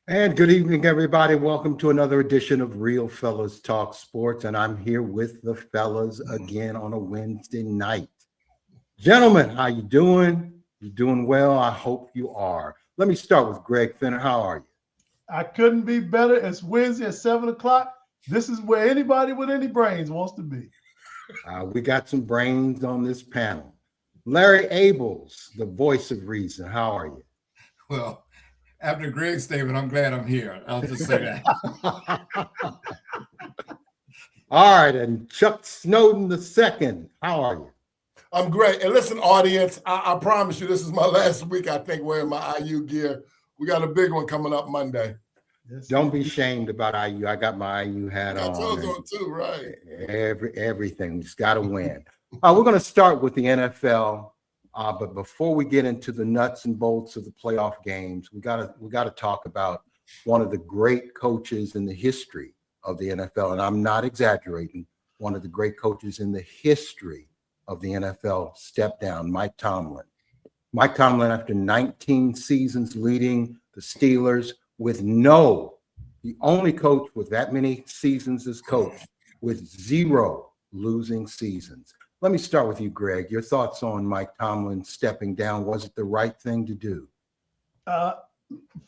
And good evening, everybody. Welcome to another edition of Real Fellas Talk Sports. And I'm here with the fellas again on a Wednesday night. Gentlemen, how you doing? You doing well? I hope you are. Let me start with Greg Finner. How are you? I couldn't be better. It's Wednesday at 7 o'clock. This is where anybody with any brains wants to be. We got some brains on this panel. Larry Abels, the voice of reason. How are you? Well, after Greg's statement, I'm glad I'm here. I'll just say that. All right, and Chuck Snowden II. How are you? I'm great. And listen, audience, I promise you, this is my last week, I think, wearing my IU gear. We got a big one coming up Monday. Yes. Don't be shamed about IU. I got my IU hat on. On too, right? Everything. We just got to win. We're going to start with the NFL, but before we get into the nuts and bolts of the playoff games, we got to talk about one of the great coaches in the history of the NFL, and I'm not exaggerating. One of the great coaches in the history of the NFL stepped down, Mike Tomlin. Mike Tomlin, after 19 seasons leading the Steelers with the only coach with that many seasons as coach with 0 losing seasons. Let me start with you, Greg. Your thoughts on Mike Tomlin stepping down. Was it the right thing to do?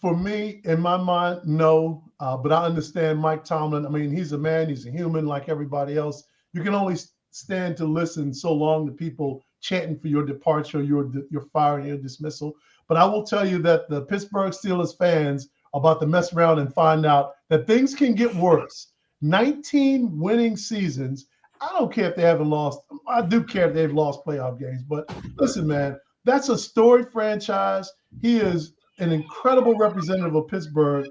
For me, in my mind, no. But I understand Mike Tomlin. I mean, he's a man. He's a human like everybody else. You can only stand to listen so long to people chanting for your departure, your fire, and your dismissal. But I will tell you that the Pittsburgh Steelers fans are about to mess around and find out that things can get worse. 19 winning seasons. I don't care if they haven't lost. I do care if they've lost playoff games. But listen, man, that's a storied franchise. He is an incredible representative of Pittsburgh.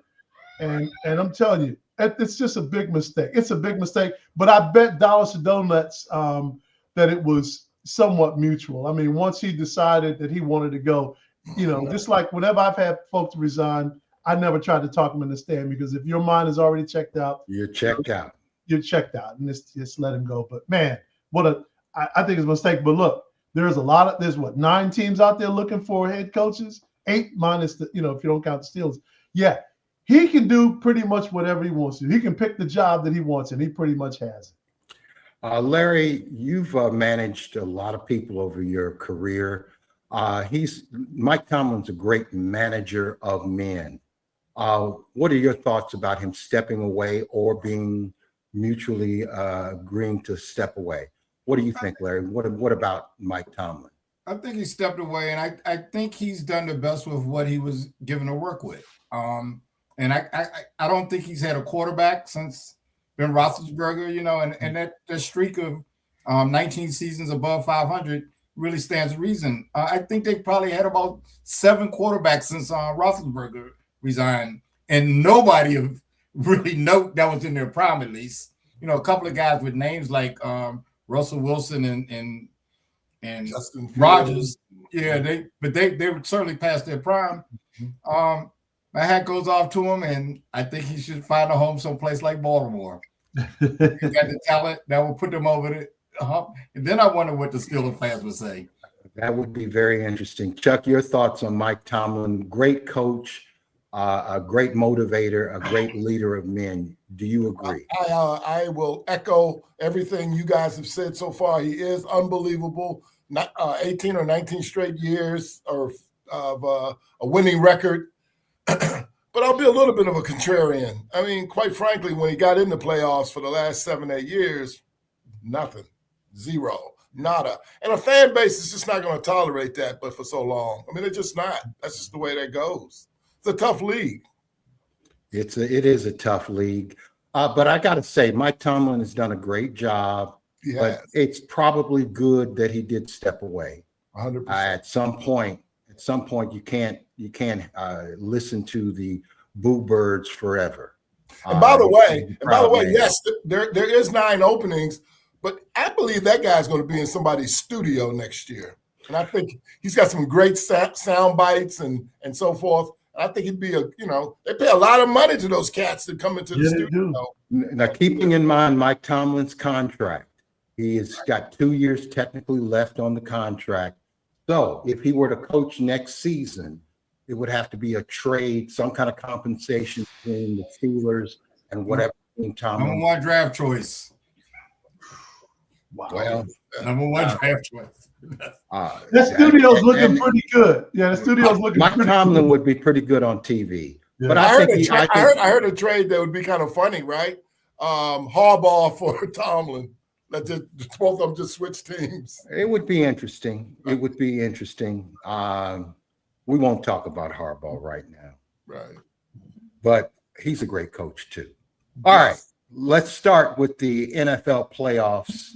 And I'm telling you, it's just a big mistake. It's a big mistake. But I bet dollars to donuts that it was somewhat mutual. I mean, once he decided that he wanted to go, just like whenever I've had folks resign, I never tried to talk them in the stand, because if your mind is already checked out, you're checked out. You're checked out, and just let him go. But man, I think it's a mistake. But look, there's 9 teams out there looking for head coaches, 8 minus the, if you don't count the Steelers. Yeah, he can do pretty much whatever he wants to. He can pick the job that he wants, and he pretty much has it. Larry, you've managed a lot of people over your career. Mike Tomlin's a great manager of men. What are your thoughts about him stepping away or being mutually agreeing to step away? What do you think, Larry? What about Mike Tomlin? I think he stepped away, and I think he's done the best with what he was given to work with. And I don't think he's had a quarterback since Ben Roethlisberger, and that streak of 19 seasons above 500 really stands to reason. I think they probably had about 7 quarterbacks since Roethlisberger resigned, and nobody of really note that was in their prime, at least. A couple of guys with names like Russell Wilson and Justin Rodgers. Yeah, they were certainly past their prime. My hat goes off to him, and I think he should find a home someplace like Baltimore. He got the talent that will put them over the hump. And then I wonder what the Steelers fans would say. That would be very interesting. Chuck, your thoughts on Mike Tomlin? Great coach, a great motivator, a great leader of men. Do you agree? I will echo everything you guys have said so far. He is unbelievable. 18 or 19 straight years of a winning record. But I'll be a little bit of a contrarian. I mean, quite frankly, when he got in the playoffs for the last 7-8 years, nothing, 0, nada. And a fan base is just not going to tolerate that, but for so long. I mean, it's just not. That's just the way that goes. It's a tough league. It is a tough league. But I got to say, Mike Tomlin has done a great job. But it's probably good that he did step away. 100%. At some point, you can't listen to the boo birds forever. And by the way, yes, there is 9 openings, but I believe that guy's going to be in somebody's studio next year. And I think he's got some great sound bites and so forth. I think he'd be they pay a lot of money to those cats that come into the studio. Now, keeping in mind Mike Tomlin's contract, he has got 2 years technically left on the contract. So if he were to coach next season, it would have to be a trade, some kind of compensation between the Steelers and whatever team Tomlin. Number one draft choice. Wow. Well, Number one draft choice. The studio's looking and pretty good. Yeah, the studio's looking Mike pretty Tomlin good. would be pretty good on TV. Yeah. But I I heard, think I heard a trade that would be kind of funny, right? Harbaugh for Tomlin. That just both of them just switch teams. it would be interesting. It would be interesting. We won't talk about Harbaugh right now, Right. but he's a great coach too. All right, let's start with the NFL playoffs.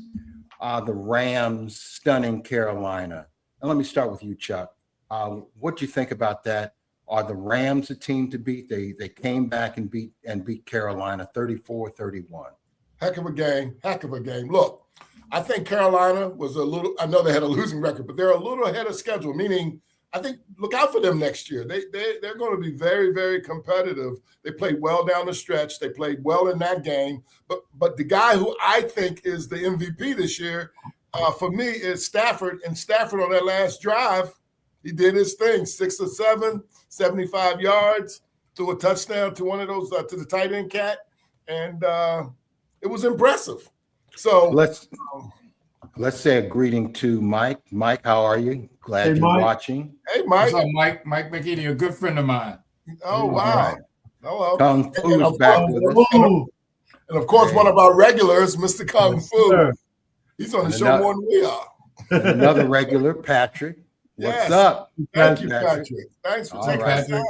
The Rams stunning Carolina. And let me start with you, Chuck. What do you think about that? Are the Rams a team to beat? They came back and beat Carolina 34-31. Heck of a game. Heck of a game. Look, I think Carolina was a little, I know they had a losing record, but they're a little ahead of schedule, meaning I think look out for them next year. They're going to be very, very competitive. They played well down the stretch. They played well in that game. But the guy who I think is the MVP this year, for me, is Stafford. And Stafford on that last drive, he did his thing, 6 of 7, 75 yards, threw a touchdown to one of those, to the tight end cat. And it was impressive. So Let's say a greeting to Mike. Mike, how are you? Glad Hey, you're Mike. watching. hey, Mike. What's up, Mike? Mike McEady, a good friend of mine. Oh, All wow. right. Hello. Kung Fu And is of back course- with us. Ooh, And of course, one of our regulars, Mr. Kung Fu. sir. He's on the And show another- more than we are. And another regular, Patrick. What's Yes. up? Thank you, Patrick. Patrick. Thanks for All taking right. us out.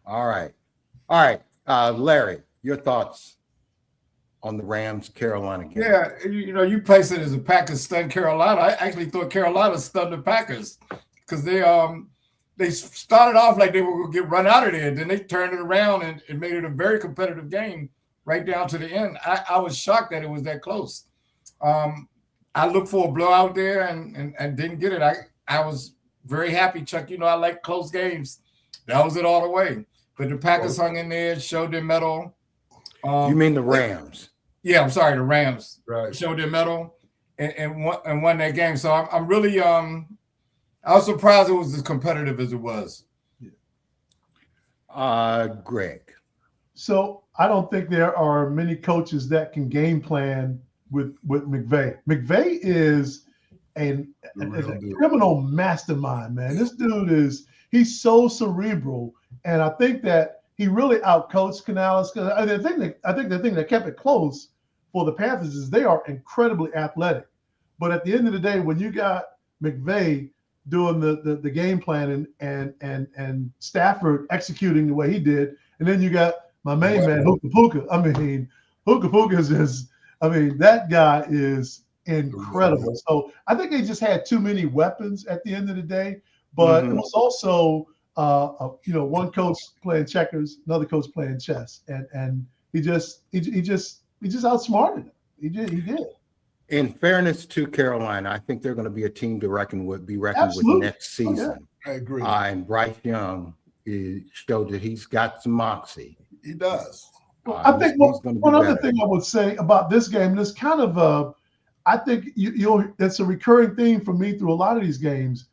All right. Larry, your thoughts on the Rams Carolina game? Yeah, you placed it as a Packers stun Carolina. I actually thought Carolina stunned the Packers because they started off like they were going to get run out of there. Then they turned it around and made it a very competitive game right down to the end. I was shocked that it was that close. I looked for a blowout there and didn't get it. I was very happy, Chuck. I like close games. That was it all the way. But the Packers hung in there, showed their mettle. You mean the Rams? Yeah, I'm sorry, the Rams Right. showed their mettle and won that game. So I'm really I was surprised it was as competitive as it was. Greg. So I don't think there are many coaches that can game plan with McVay. McVay is a criminal mastermind, man. This dude he's so cerebral, and I think that he really outcoached Canales. Because I think the thing that kept it close for the Panthers is they are incredibly athletic. But at the end of the day, when you got McVay doing the game plan and Stafford executing the way he did, and then you got my main man Hookah Puka. I mean, Hookah Puka is just, that guy is incredible. So I think they just had too many weapons at the end of the day. But it was also one coach playing checkers, another coach playing chess, and he just outsmarted him. He did. In fairness to Carolina, I think they're going to be a team to reckon with Absolutely. next season. I agree. And Bryce Young showed that he's got some moxie. He does. I think he's gonna be one other better. thing I would say about this game, and it's kind of I think it's a recurring theme for me through a lot of these games.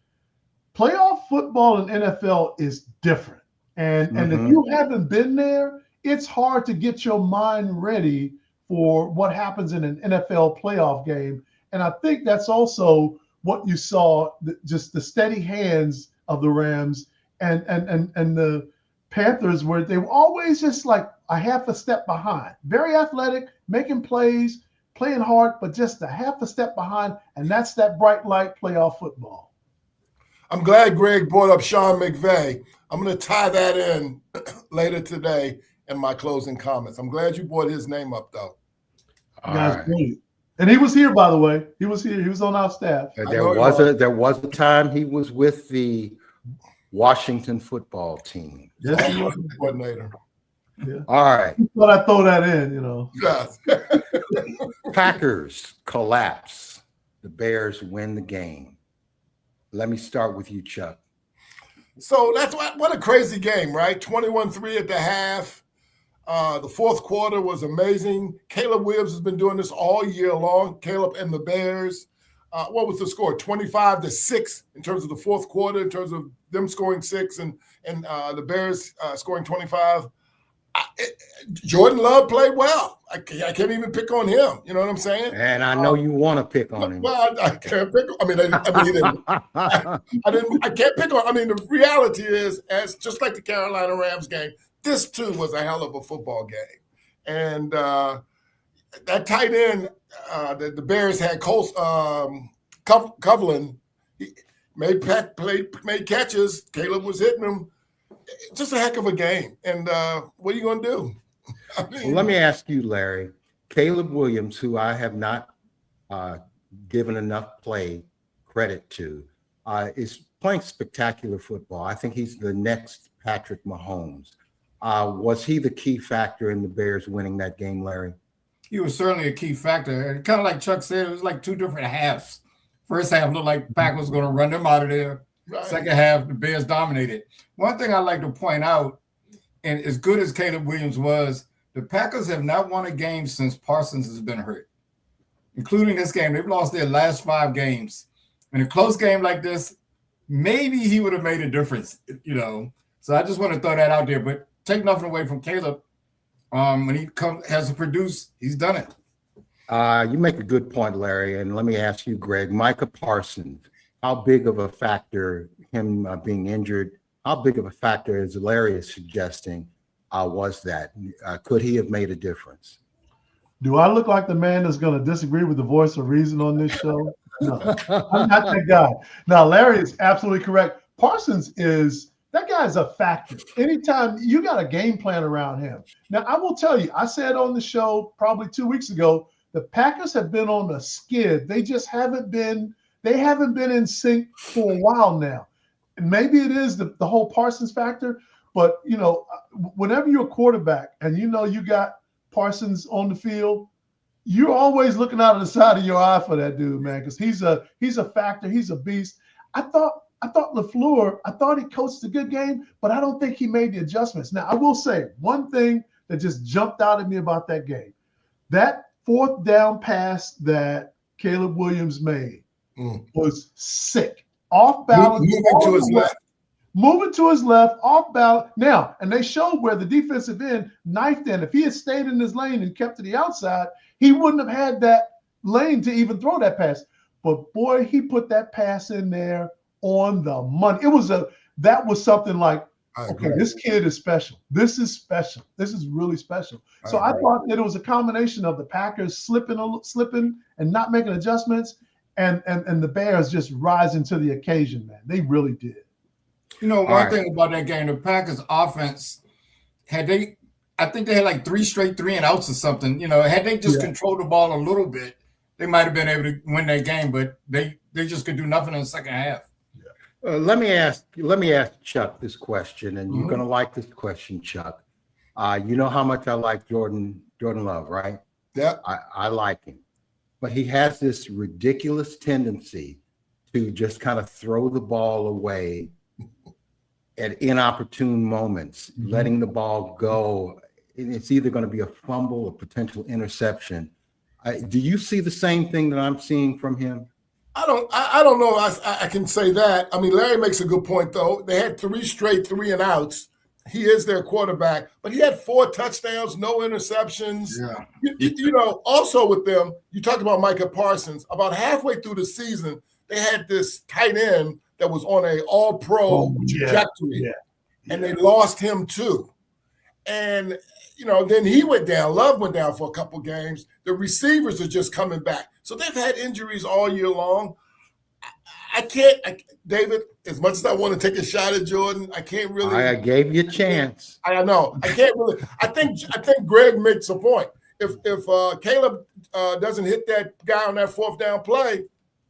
Playoff football in NFL is different, and if you haven't been there, it's hard to get your mind ready for what happens in an NFL playoff game. And I think that's also what you saw, just the steady hands of the Rams and the Panthers, where they were always just like a half a step behind. Very athletic, making plays, playing hard, but just a half a step behind. And that's that bright light playoff football. I'm glad Greg brought up Sean McVay. I'm going to tie that in later today in my closing comments. I'm glad you brought his name up, though. All Guys, right. brilliant. And he was here, by the way. He was here. He was on our staff. There was a time he was with the Washington football team. Yes, he was. Coordinator. All right. But I throw that in, Yes. Packers collapse. The Bears win the game. Let me start with you, Chuck. So that's what a crazy game, right? 21-3 at the half. The fourth quarter was amazing. Caleb Williams has been doing this all year long. Caleb and the Bears. what was the score? 25-6 in terms of the fourth quarter, in terms of them scoring 6 and the Bears scoring 25. Jordan Love played well. I can't even pick on him. You know what I'm saying? And I know you want to pick on him. Well, I can't pick. I mean, he didn't. I can't pick on. I mean, the reality is, as just like the Carolina Rams game, this too was a hell of a football game. And that tight end that the Bears had, Coughlin, he made catches. Caleb was hitting him. Just a heck of a game. And what are you going to do? I mean, Well, let me ask you, Larry. Caleb Williams, who I have not given enough play credit to, is playing spectacular football. I think he's the next Patrick Mahomes. Was he the key factor in the Bears winning that game, Larry? He was certainly a key factor. Kind of like Chuck said, it was like two different halves. First half looked like Pack was going to run them out of there. right. Second half, the Bears dominated. One thing I'd like to point out, and as good as Caleb Williams was, the Packers have not won a game since Parsons has been hurt, including this game. They've lost their last 5 games. In a close game like this, maybe he would have made a difference, you know. So I just want to throw that out there. But take nothing away from Caleb. When he has to produce, he's done it. You make a good point, Larry. And let me ask you, Greg, Micah Parsons, how big of a factor, him being injured, how big of a factor, as Larry is suggesting, was that? Could he have made a difference? Do I look like the man that's going to disagree with the voice of reason on this show? No, I'm not that guy. Now, Larry is absolutely correct. Parsons that guy is a factor. Anytime you got a game plan around him. Now, I will tell you, I said on the show probably 2 weeks ago, the Packers have been on a skid. They just haven't been in sync for a while now. Maybe it is the whole Parsons factor, but you know, whenever you're a quarterback and you know you got Parsons on the field, you're always looking out of the side of your eye for that dude, man, because he's a factor. He's a beast. I thought LaFleur, I thought he coached a good game, but I don't think he made the adjustments. Now, I will say one thing that just jumped out at me about that game. That 4th down pass that Caleb Williams made was sick. Off balance. Moving to his left, off balance. Now, and they showed where the defensive end knifed in. If he had stayed in his lane and kept to the outside, he wouldn't have had that lane to even throw that pass. But boy, he put that pass in there on the money. That was something like, okay, this kid is special. This is special. This is really special. So I thought that it was a combination of the Packers slipping and not making adjustments, and the Bears just rising to the occasion, man. They really did. You know, one thing about that game, the Packers offense, I think they had like 3 straight 3-and-outs or something. You know, had they just controlled the ball a little bit, they might have been able to win that game, but they just could do nothing in the second half. Let me ask Chuck this question, and you're going to like this question, Chuck. You know how much I like Jordan Love, right? Yeah. I like him. But he has this ridiculous tendency to just kind of throw the ball away at inopportune moments, letting the ball go. It's either going to be a fumble or potential interception. Do you see the same thing that I'm seeing from him? I don't know. I can say that. I mean, Larry makes a good point, though. They had 3 straight 3-and-outs. He is their quarterback, but he had 4 touchdowns, no interceptions. Yeah. You know, also with them, you talked about Micah Parsons. About halfway through the season, they had this tight end that was on a all-pro trajectory, and they lost him too. And, you know, then he went down. Love went down for a couple games. The receivers are just coming back. So they've had injuries all year long. David, as much as I want to take a shot at Jordan, I can't really. I gave you a chance. I know. I can't really. I think Greg makes a point. If Caleb doesn't hit that guy on that 4th down play,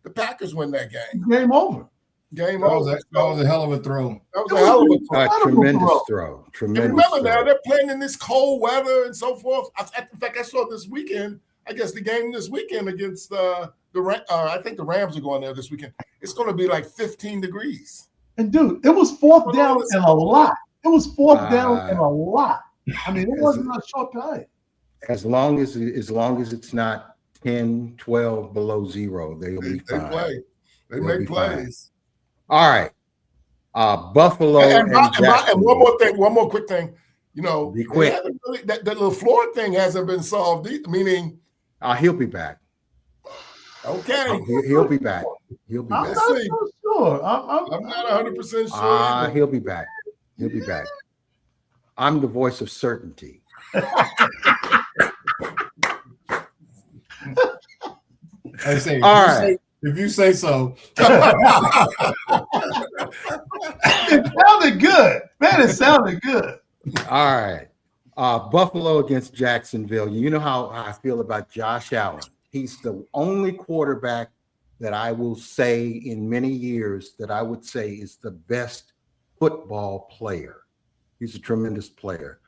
the Packers win that game. Game over. Game That over. was a hell of a throw. That was a hell of a throw. Tremendous throw. And Tremendous remember throw. now, they're playing in this cold weather and so forth. In fact, I saw this weekend, I guess the game this weekend against I think the Rams are going there this weekend. It's going to be like 15 degrees. And dude, it was 4th down and a lot. It was 4th down and a lot. I mean, it wasn't a short play. As long as it's not 10, 12 below zero. They'll be They fine. play. They They'll make be fine. plays. All right. Buffalo And one Jacksonville. more thing, one more quick thing. You know, Be quick. that little Floyd thing hasn't been solved. Meaning, He'll be back. okay, He'll be back. He'll be I'm back. not so sure. I'm not 100% sure. Either. He'll be back. He'll be back. I'm the voice of certainty. I say, All right. if you say so. It sounded good. Man, it sounded good. All right. Buffalo against Jacksonville. You know how I feel about Josh Allen. He's the only quarterback that I will say in many years that I would say is the best football player. He's a tremendous player.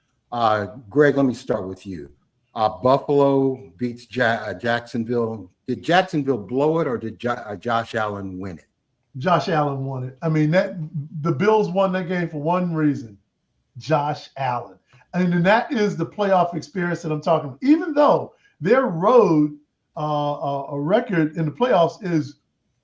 Greg, let me start with you. Buffalo beats Jacksonville. Did Jacksonville blow it or did Josh Allen win it? Josh Allen won it. I mean, the Bills won that game for one reason: Josh Allen. And that is the playoff experience that I'm talking about. Even though their road a record in the playoffs is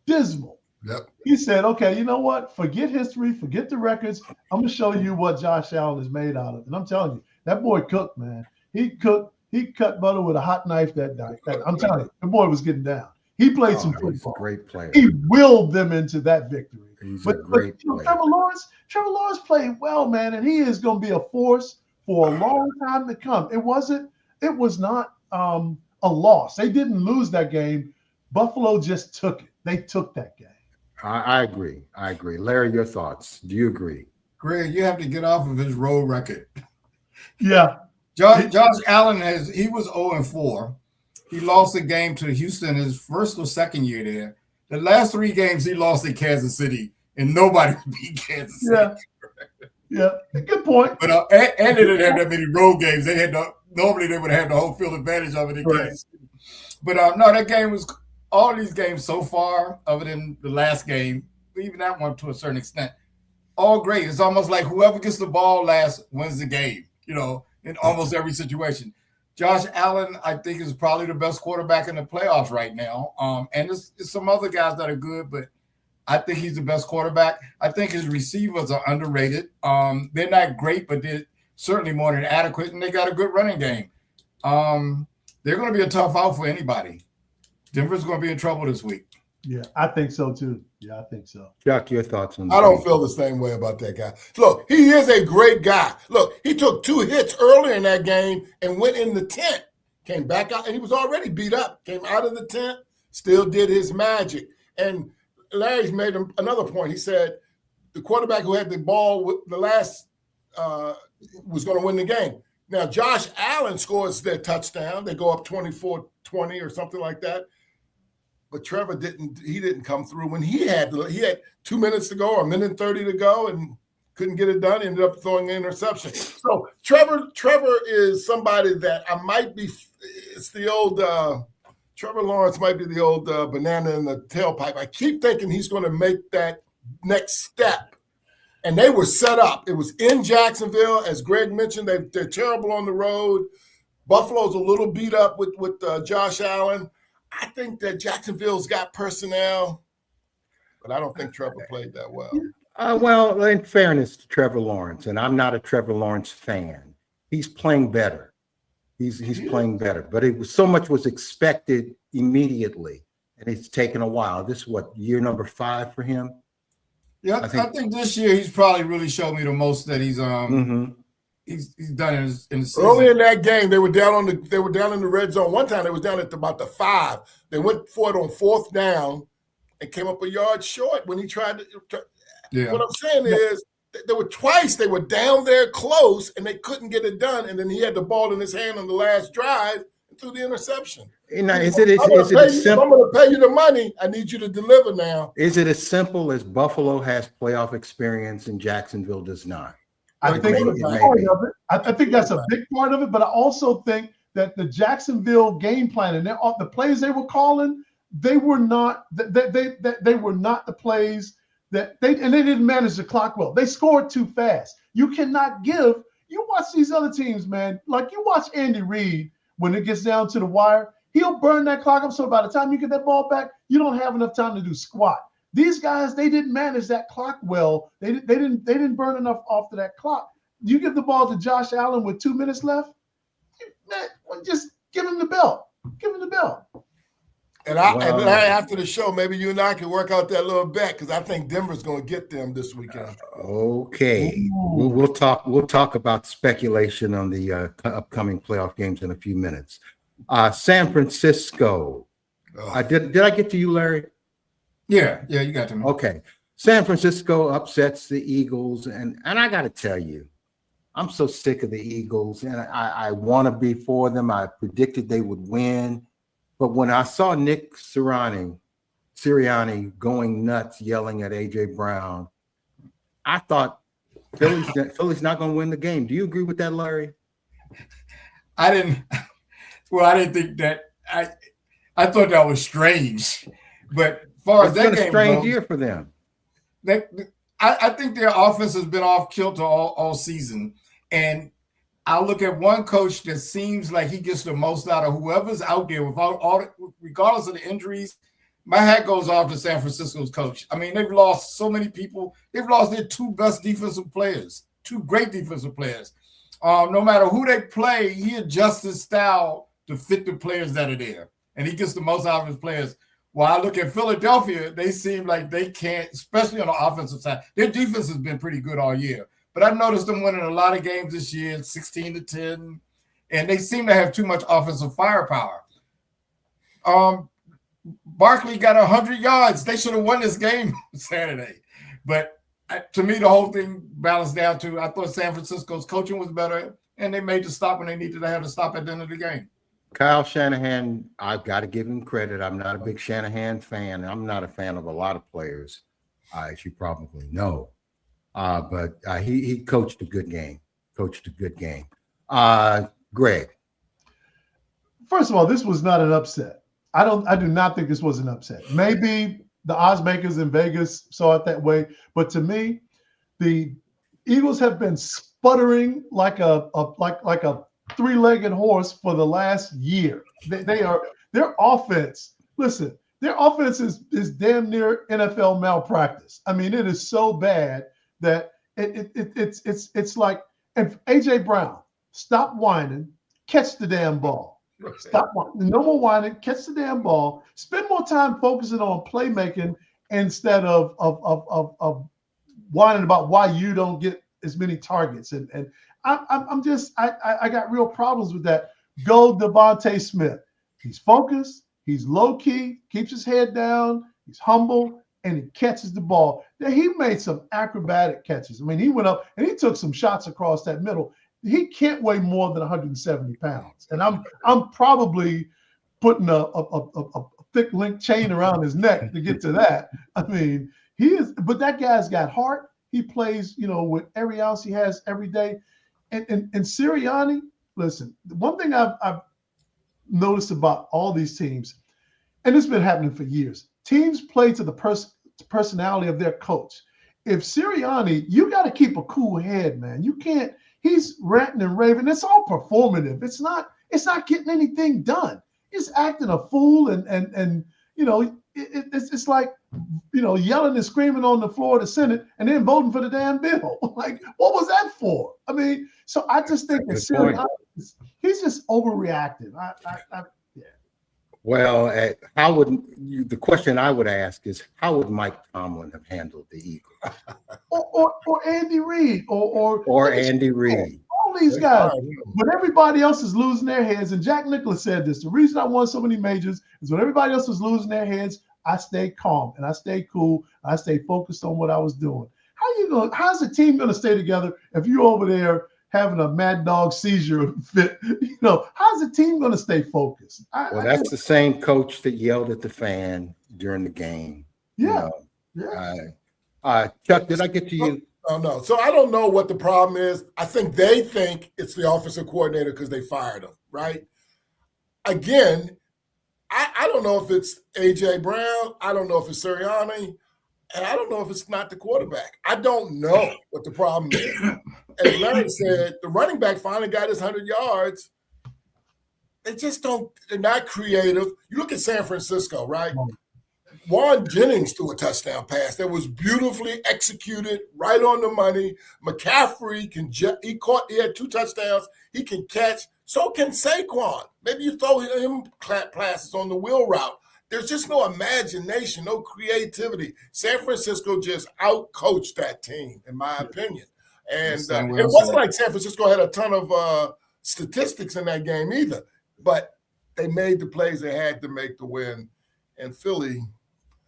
dismal. Yep. He said, okay, you know what? Forget history, forget the records. I'm going to show you what Josh Allen is made out of. And I'm telling you, that boy cooked, man. He cut butter with a hot knife that night. I'm telling you, the boy was getting down. He played some football. He's a great player. He willed them into that victory. He's a great player. Trevor Lawrence played well, man, and he is going to be a force for a long time to come. It was not a loss. They didn't lose that game. Buffalo just took it. They took that game. I agree. Larry, your thoughts? Do you agree? Greg, you have to get off of his road record. Yeah. Josh Allen he was 0-4. He lost a game to Houston his first or second year there. The last 3 games he lost in Kansas City, and nobody beat Kansas City. Yeah. Good point. But and they didn't have that many road games. They had normally they would have the home field advantage of it in Kansas City. But no, that game was all these games so far, other than the last game, even that one to a certain extent, all great. It's almost like whoever gets the ball last wins the game, in almost every situation. Josh Allen, I think, is probably the best quarterback in the playoffs right now. And there's some other guys that are good, but I think he's the best quarterback. I think his receivers are underrated. They're not great, but they're certainly more than adequate, and they got a good running game. They're going to be a tough out for anybody. Denver's going to be in trouble this week. Yeah, I think so too. Yeah, I think so. Chuck, your thoughts on that? I don't feel the same way about that guy. Look, he is a great guy. Look, he took 2 hits earlier in that game and went in the tent, came back out, and he was already beat up, came out of the tent, still did his magic. And Larry's made another point. He said the quarterback who had the ball with the last was going to win the game. Now, Josh Allen scores their touchdown. They go up 24-20 or something like that. But Trevor didn't come through when he had 2 minutes to go or 1:30 to go and couldn't get it done. He ended up throwing an interception. So Trevor is somebody that I might be. It's the old Trevor Lawrence might be the old banana in the tailpipe. I keep thinking he's going to make that next step. And they were set up. It was in Jacksonville, as Greg mentioned. They're terrible on the road. Buffalo's a little beat up with Josh Allen. I think that Jacksonville's got personnel, but I don't think Trevor played that well. Well, in fairness to Trevor Lawrence, and I'm not a Trevor Lawrence fan, he's playing better. He's playing better, but so much was expected immediately, and it's taken a while. This is year number 5 for him? Yeah, I think this year he's probably really showed me the most that he's he's done in the season. Early in that game, they were down in the red zone. One time they was down at about the 5. They went for it on 4th down and came up a yard short when he tried to. Yeah. What I'm saying is there were twice they were down there close and they couldn't get it done, and then he had the ball in his hand on the last drive and threw the interception. Now, If I'm going to pay you the money, I need you to deliver now. Is it as simple as Buffalo has playoff experience and Jacksonville does not? I think it's a part of it. I think that's a big part of it, but I also think that the Jacksonville game plan and the plays they were calling, they were not they were not the plays that they didn't manage the clock well. They scored too fast. You cannot you watch these other teams, man. Like you watch Andy Reid when it gets down to the wire, He'll burn that clock up. So by the time you get that ball back, you don't have enough time to do squat. These guys, they didn't manage that clock well. They didn't burn enough off of that clock. You give the ball to Josh Allen with 2 minutes left, man, just give him the belt. Give him the belt. And after the show, maybe you and I can work out that little bet because I think Denver's going to get them this weekend. Okay, we'll talk. We'll talk about speculation on the upcoming playoff games in a few minutes. San Francisco. Did I get to you, Larry? Yeah, you got to me. Okay, San Francisco upsets the Eagles, and I got to tell you, I'm so sick of the Eagles, and I want to be for them. I predicted they would win. But when I saw Nick Sirianni going nuts, yelling at A.J. Brown, I thought Philly's not going to win the game. Do you agree with that, Larry? I didn't think that. I thought that was strange. But as far as that been game a strange goes, year for them. I think their offense has been off kilter all season. And I look at one coach that seems like he gets the most out of whoever's out there regardless of the injuries. My hat goes off to San Francisco's coach. I mean, they've lost so many people. They've lost their two best defensive players, two great defensive players. No matter who they play, he adjusts his style to fit the players that are there. And he gets the most out of his players. While I look at Philadelphia, they seem like they can't, especially on the offensive side. Their defense has been pretty good all year. But I've noticed them winning a lot of games this year, 16-10, and they seem to have too much offensive firepower. Barkley got 100 yards. They should have won this game Saturday. But to me, the whole thing balanced down to I thought San Francisco's coaching was better, and they made the stop when they needed to have the stop at the end of the game. Kyle Shanahan, I've got to give him credit. I'm not a big Shanahan fan. I'm not a fan of a lot of players, as you probably know. But he coached a good game. Greg. First of all, this was not an upset. I do not think this was an upset. Maybe the odds makers in Vegas saw it that way, but to me, the Eagles have been sputtering like a three-legged horse for the last year. Their offense. Listen, their offense is damn near NFL malpractice. I mean, it is so bad that it's like, and AJ Brown, stop whining, catch the damn ball. Stop whining. No more whining, catch the damn ball. Spend more time focusing on playmaking instead of whining about why you don't get as many targets. And I got real problems with that. Go Devontae Smith. He's focused, he's low key, keeps his head down, he's humble, and he catches the ball. Now, he made some acrobatic catches. I mean, he went up and he took some shots across that middle. He can't weigh more than 170 pounds. And I'm probably putting a thick link chain around his neck to get to that. I mean, but that guy's got heart. He plays, with every ounce he has every day. And Sirianni, listen, one thing I've noticed about all these teams, and it's been happening for years, teams play to the personality of their coach. If Sirianni, you got to keep a cool head, man. You can't. He's ranting and raving. It's all performative. It's not getting anything done. He's acting a fool, and it's like yelling and screaming on the floor of the Senate and then voting for the damn bill. Like, what was that for? I mean, so I just think that Sirianni, he's just overreacting. Yeah. Well, the question I would ask is, how would Mike Tomlin have handled the Eagles? or Andy Reid or Andy Reid. All these guys. When everybody else is losing their heads, and Jack Nicklaus said this, the reason I won so many majors is when everybody else was losing their heads, I stayed calm and I stayed cool. I stayed focused on what I was doing. How's the team gonna stay together if you're over there having a mad dog seizure fit? How's the team going to stay focused? That's the same coach that yelled at the fan during the game. Yeah. Chuck, did I get to you? Oh, no. So I don't know what the problem is. I think they think it's the offensive coordinator because they fired him, right? Again, I don't know if it's A.J. Brown. I don't know if it's Sirianni. And I don't know if it's not the quarterback. I don't know what the problem is. As Larry said, the running back finally got his 100 yards. they just don't. They're not creative. You look at San Francisco, right? Juan Jennings threw a touchdown pass that was beautifully executed, right on the money. McCaffrey he had 2 touchdowns. He can catch. So can Saquon. Maybe you throw him passes on the wheel route. There's just no imagination, no creativity. San Francisco just outcoached that team, in my opinion. And it wasn't like San Francisco had a ton of statistics in that game either, but they made the plays they had to make the win. And Philly.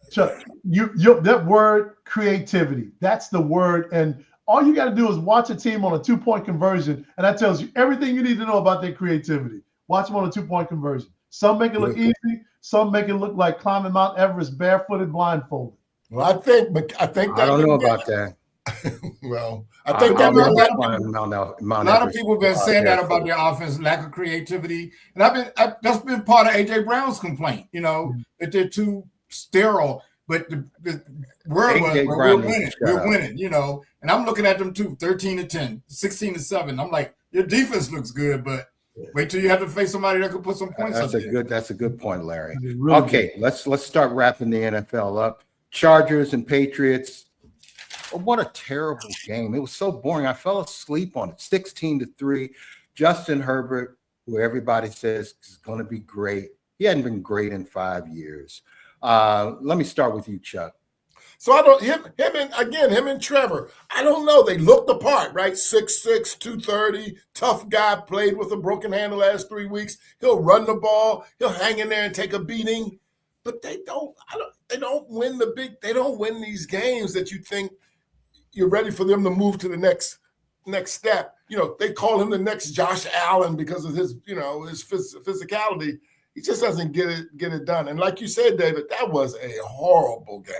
Chuck, that word creativity, that's the word. And all you got to do is watch a team on a 2-point conversion, and that tells you everything you need to know about their creativity. Watch them on a 2-point conversion. Some make it look easy. Some make it look like climbing Mount Everest barefooted, blindfolded. Well, I think that I don't know about that. Well, I think A lot Mount of people have been saying that about their offense, lack of creativity, and that's been part of AJ Brown's complaint. That they're too sterile. But the word was, we're winning. And I'm looking at them too, 13-10, 16-7. I'm like, your defense looks good, but wait till you have to face somebody that can put some points up there. That's a good point, Larry. Okay, let's start wrapping the NFL up. Chargers and Patriots. Oh, what a terrible game. It was so boring. I fell asleep on it. 16-3. Justin Herbert, who everybody says is going to be great. He hadn't been great in 5 years. Let me start with you, Chuck. So I don't him and Trevor. I don't know. They looked the part, right? 6'6", 230, tough guy. Played with a broken hand the last 3 weeks. He'll run the ball. He'll hang in there and take a beating. But they don't win They don't win these games that you think you're ready for them to move to the next step. They call him the next Josh Allen because of his physicality. He just doesn't get it done. And like you said, David, that was a horrible game.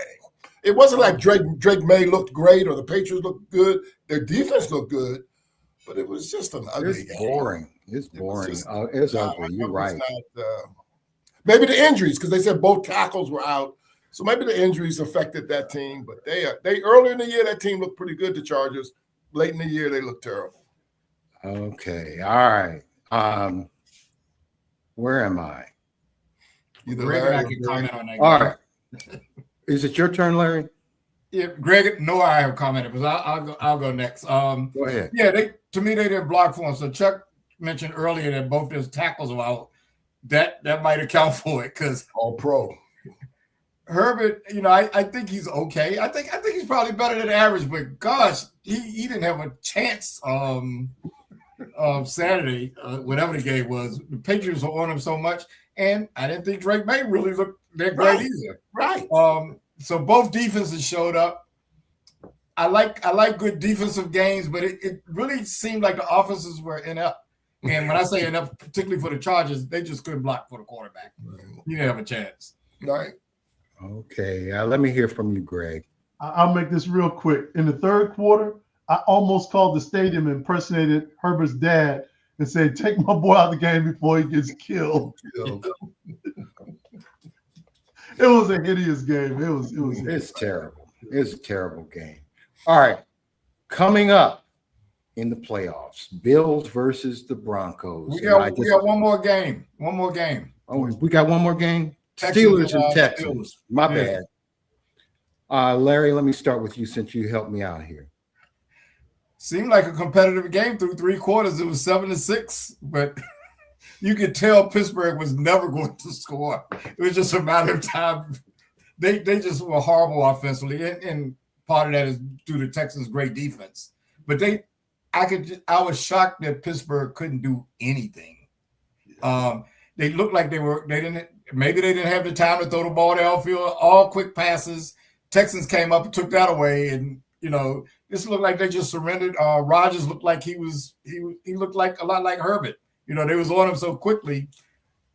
It wasn't like Drake May looked great or the Patriots looked good. Their defense looked good, but it was just an ugly game. Boring. It's boring. It's ugly. You're right. Maybe the injuries, because they said both tackles were out. So maybe the injuries affected that team. But they earlier in the year, that team looked pretty good, the Chargers. Late in the year, they looked terrible. Okay. All right. Where am I? Greg and I can comment on that. All right. Is it your turn, Larry? Yeah, Greg. No, I have commented, but I'll go next. Go ahead. Yeah, to me they didn't block for him. So Chuck mentioned earlier that both his tackles were out. That might account for it because All pro. Herbert, I think he's okay. I think he's probably better than average, but gosh, he didn't have a chance Saturday, whatever the game was. The Patriots were on him so much, and I didn't think Drake May really looked that great either. Right. So both defenses showed up. I like good defensive games, but it really seemed like the offenses were inept. And when I say enough, particularly for the Chargers, they just couldn't block for the quarterback. You didn't have a chance. Right. Okay. Let me hear from you, Greg. I'll make this real quick. In the third quarter, I almost called the stadium and impersonated Herbert's dad and said, "Take my boy out of the game before he gets killed." It was a hideous game. It's terrible. It's a terrible game. All right. Coming up in the playoffs, Bills versus the Broncos. We got one more game. Oh, we got one more game? Texans Steelers and and Texans. Steelers. My Yeah. bad. Larry, let me start with you since you helped me out here. Seemed like a competitive game through 3 quarters. It was 7-6, but you could tell Pittsburgh was never going to score. It was just a matter of time. They just were horrible offensively, and part of that is due to Texans' great defense. But I was shocked that Pittsburgh couldn't do anything. They looked like they didn't have the time to throw the ball downfield. All quick passes. Texans came up and took that away, and this looked like they just surrendered. Rodgers looked like he looked like a lot like Herbert. They was on him so quickly.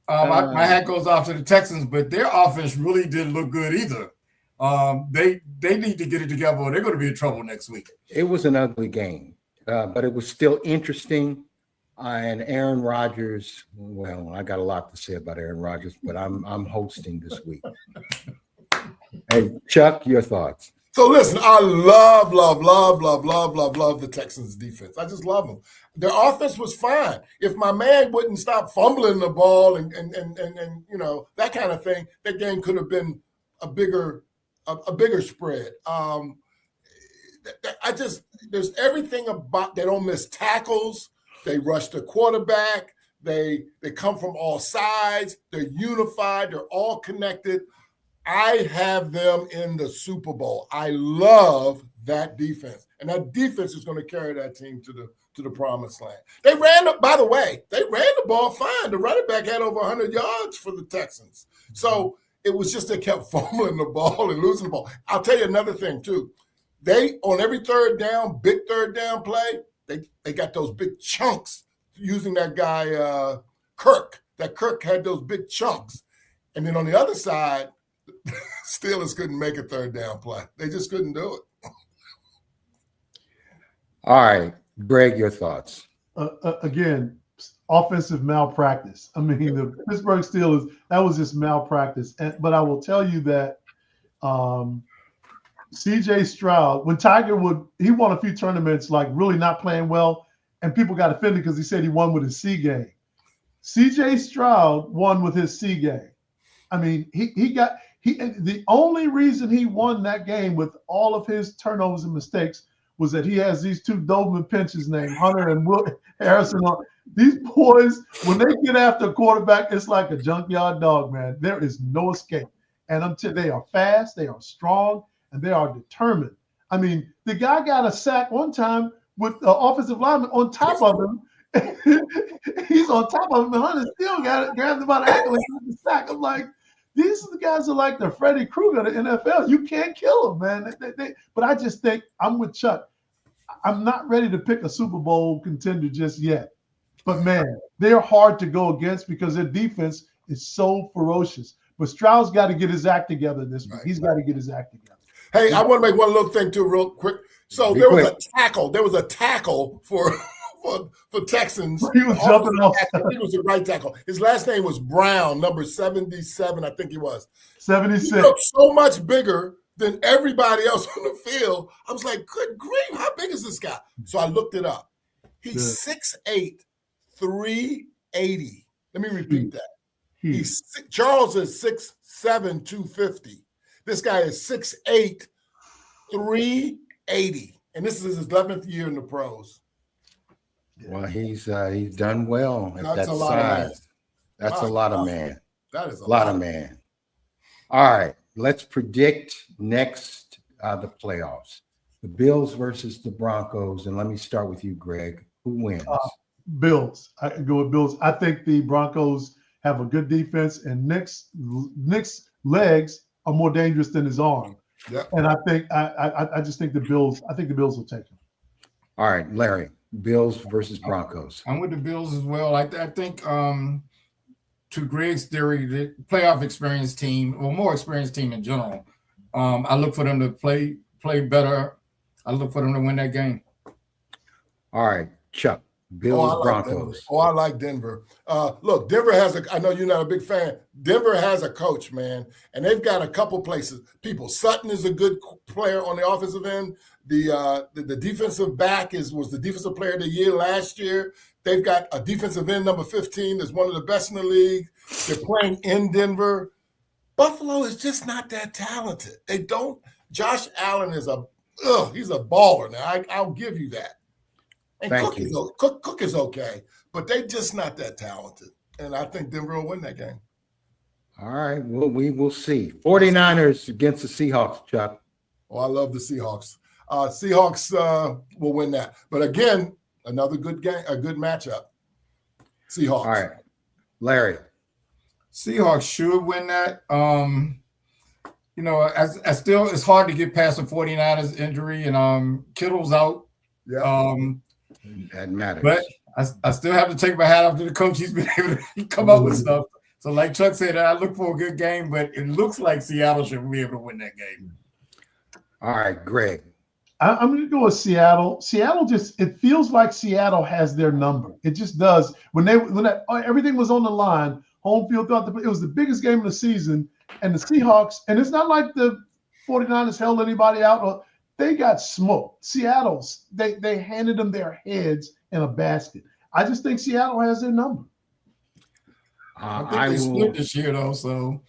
My hat goes off to the Texans, but their offense really didn't look good either. They need to get it together, or they're going to be in trouble next week. It was an ugly game, but it was still interesting. And Aaron Rodgers, well, I got a lot to say about Aaron Rodgers, but I'm hosting this week. Hey, Chuck, your thoughts? So listen, I love the Texans defense. I just love them. Their offense was fine. If my man wouldn't stop fumbling the ball and you know, that kind of thing, that game could have been a bigger spread. There's everything about, they don't miss tackles. They rush the quarterback. They come from all sides. They're unified. They're all connected. I have them in the Super Bowl. I love that defense, and that defense is going to carry that team to the promised land. They ran the ball fine. The running back had over 100 yards for the Texans. So it was just they kept fumbling the ball and losing the ball. I'll tell you another thing too. They, on every big third down play, they got those big chunks using that guy Kirk. That Kirk had those big chunks, and then on the other side, Steelers couldn't make a third down play. They just couldn't do it. All right, Greg, your thoughts. Again, offensive malpractice. I mean, the Pittsburgh Steelers, that was just malpractice. But I will tell you that C.J. Stroud, when Tiger he won a few tournaments, like really not playing well, and people got offended because he said he won with his C game. C.J. Stroud won with his C game. I mean, the only reason he won that game with all of his turnovers and mistakes was that he has these two Doberman pinches named Hunter and Will Harrison. These boys, when they get after a quarterback, it's like a junkyard dog, man. There is no escape. And they are fast, they are strong, and they are determined. I mean, the guy got a sack one time with the offensive lineman on top of him. He's on top of him, and Hunter still grabbed him by the ankle and got the sack. I'm like, these are the guys are like the Freddy Krueger of the NFL. You can't kill them, man. But I just think I'm with Chuck. I'm not ready to pick a Super Bowl contender just yet. But, man, they're hard to go against because their defense is so ferocious. But Stroud's got to get his act together this week. He's got to get his act together. Hey, I want to make one little thing, too, real quick. So there was a tackle. There was a tackle for Texans. He was jumping off. He was the right tackle. His last name was Brown, number 77, I think he was. 76. He looked so much bigger than everybody else on the field. I was like, good grief, how big is this guy? So I looked it up. He's 6'8", 380. Let me repeat that. Charles is 6'7", 250. This guy is 6'8", 380. And this is his 11th year in the pros. Well, he's done well at That's that a lot of man. size. That's a lot of man. That is A lot of man. All right, let's predict next the playoffs. The Bills versus the Broncos. And let me start with you, Greg. Who wins? Bills. I can go with Bills. I think the Broncos have a good defense, and Nick's legs are more dangerous than his arm. Yep. And I think I just think the Bills. I think the Bills will take him. All right, Larry. Bills versus Broncos. I'm with the Bills as well. I think to Greg's theory, the playoff experienced team, or more experienced team in general, I look for them to play better. I look for them to win that game. All right, Chuck. Bills, Broncos. I like Denver. Look, Denver has I know you're not a big fan. Denver has a coach, man, and they've got a couple places. Sutton is a good player on the offensive end. The defensive back was the defensive player of the year last year. They've got a defensive end, number 15, that's one of the best in the league. They're playing in Denver. Buffalo is just not that talented. They don't. Josh Allen is he's a baller now. I'll give you that. And Cook is okay, but they're just not that talented. And I think Denver will win that game. All right, well, we will see. 49ers against the Seahawks, Chuck. Oh, I love the Seahawks. Seahawks will win that. But again, another good game, a good matchup. Seahawks. All right, Larry. Seahawks should win that. As still, it's hard to get past the 49ers injury, and Kittle's out. Yeah. That matters. But I still have to take my hat off to the coach. He's been able to come up with stuff. So like Chuck said, I look for a good game, but it looks like Seattle should be able to win that game. All right, Greg. I'm going to go with Seattle. Seattle it feels like Seattle has their number. It just does. When everything was on the line, home field it was the biggest game of the season, and the Seahawks, and it's not like the 49ers held anybody out. Or they got smoked. Seattle, they handed them their heads in a basket. I just think Seattle has their number. I think they split this year though. So,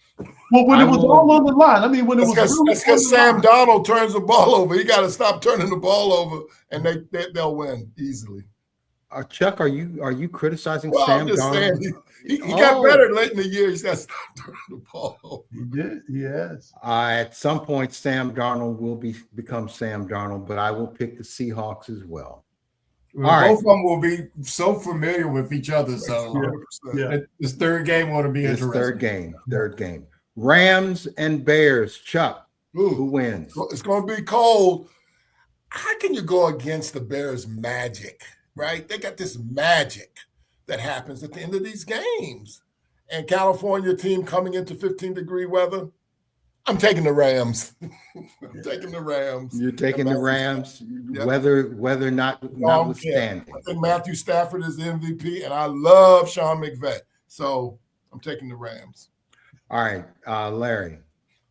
well, when it was all on the line, I mean, when it was that's because Sam Darnold turns the ball over. He got to stop turning the ball over, and they'll win easily. Chuck, are you criticizing Well, Sam I'm just Darnold? saying, he got better late in the year. He's got to stop turning the ball over. He did, yes. At some point, Sam Darnold will become Sam Darnold, but I will pick the Seahawks as well. Both of them will be so familiar with each other. So Yeah. This third game ought to be interesting. Third game. Rams and Bears. Chuck, Ooh, who wins? it's going to be cold. How can you go against the Bears' magic, right? They got this magic that happens at the end of these games. And California team coming into 15-degree weather, I'm taking the Rams. I'm taking the Rams. You're taking the Rams, Yep. weather notwithstanding. I think Matthew Stafford is the MVP, and I love Sean McVay. So I'm taking the Rams. All right, Larry.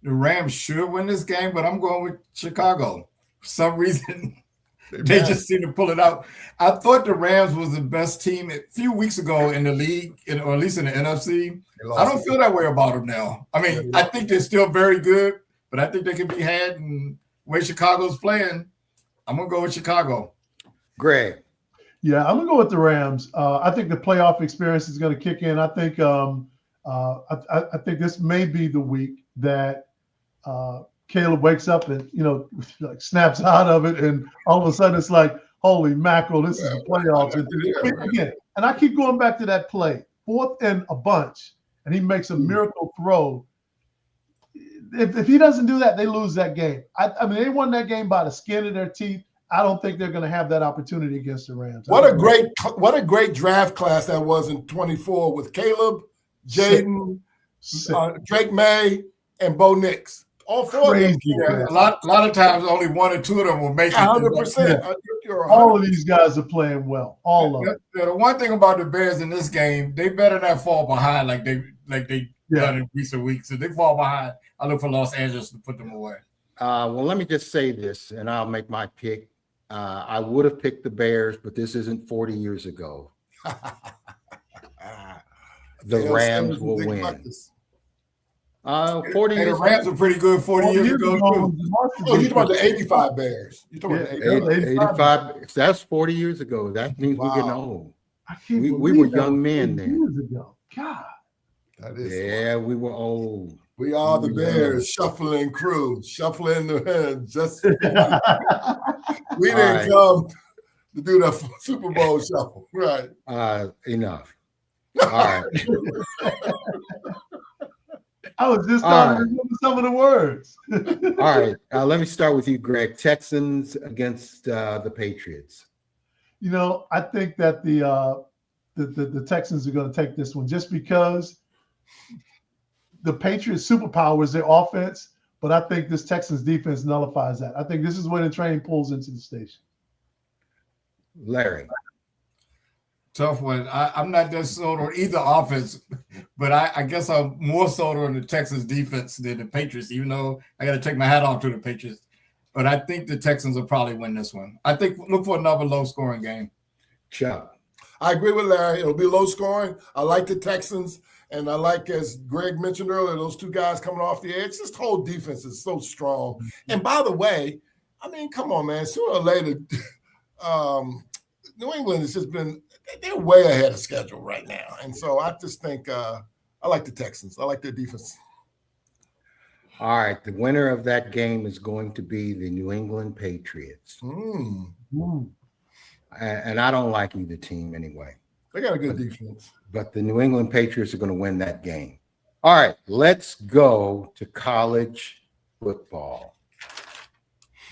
The Rams should win this game, but I'm going with Chicago. For some reason, they just seem to pull it out. I thought the Rams was the best team a few weeks ago in the league, or at least in the NFC. I don't feel that way about them now. I mean, I think they're still very good, but I think they can be had. And the way Chicago's playing, I'm going to go with Chicago. Greg. Yeah, I'm going to go with the Rams. I think the playoff experience is going to kick in. I think I think this may be the week that Caleb wakes up and, like snaps out of it. And all of a sudden it's like, holy mackerel, this is the playoffs. And I keep going back to that play, 4th and a bunch, and he makes a miracle throw. If he doesn't do that, they lose that game. I mean, they won that game by the skin of their teeth. I don't think they're going to have that opportunity against the Rams. What a great draft class that was in 24 with Caleb, Jaden, Drake May, and Bo Nix. All four of them. A lot of times only 1 or 2 of them will make it. 100%. All of these guys are playing well. All of them. The one thing about the Bears in this game, they better not fall behind like they done in recent weeks. If they fall behind, I look for Los Angeles to put them away. Well, let me just say this, and I'll make my pick. I would have picked the Bears, but this isn't 40 years ago. The Rams will win. 40 Hey, the years Rams are pretty good 40 years ago. Oh, you're talking about the 85 Bears. You're talking about the 85. That's 40 years ago. That means we're getting old. We were young men then. Years ago. God. That is we were old. We are the Bears, shuffling crew, shuffling the hands. Just we didn't come to do the Super Bowl shuffle, right? Enough. All right. I was just trying to remember some of the words. All right. Let me start with you, Greg. Texans against the Patriots. I think that the Texans are going to take this one just because the Patriots' superpower is their offense, but I think this Texans defense nullifies that. I think this is when the train pulls into the station. Larry. Tough one. I'm not that sold on either offense, but I guess I'm more sold on the Texans defense than the Patriots, even though I got to take my hat off to the Patriots. But I think the Texans will probably win this one. I think look for another low-scoring game. Chuck. I agree with Larry. It'll be low scoring. I like the Texans, and I like, as Greg mentioned earlier, those 2 guys coming off the edge. This whole defense is so strong. And by the way, I mean, come on, man. Sooner or later, New England has just been – they're way ahead of schedule right now. And so I just think I like the Texans. I like their defense. All right. The winner of that game is going to be the New England Patriots. And I don't like either team anyway. They got a good defense. But the New England Patriots are going to win that game. All right. Let's go to college football.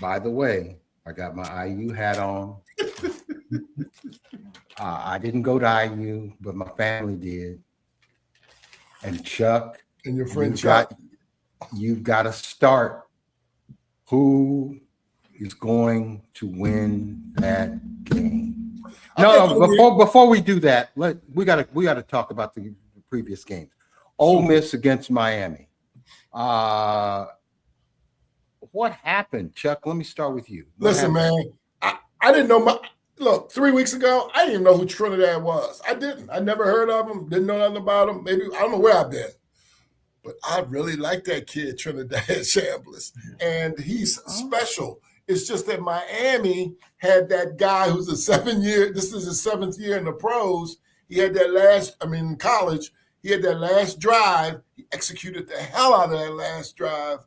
By the way, I got my IU hat on. I didn't go to IU, but my family did. And Chuck, and your friend Chuck, you've got to start. Who is going to win that game? No, before we do that, we got to talk about the previous games. Ole Miss against Miami. What happened, Chuck? Let me start with you. What Listen, happened? man, I didn't know look, 3 weeks ago, I didn't even know who Trinidad was. I didn't. I never heard of him, didn't know nothing about him. Maybe I don't know where I've been. But I really like that kid, Trinidad Chambliss. And he's special. It's just that Miami had that guy who's this is his 7th year in the pros. He had in college, he had that last drive. He executed the hell out of that last drive.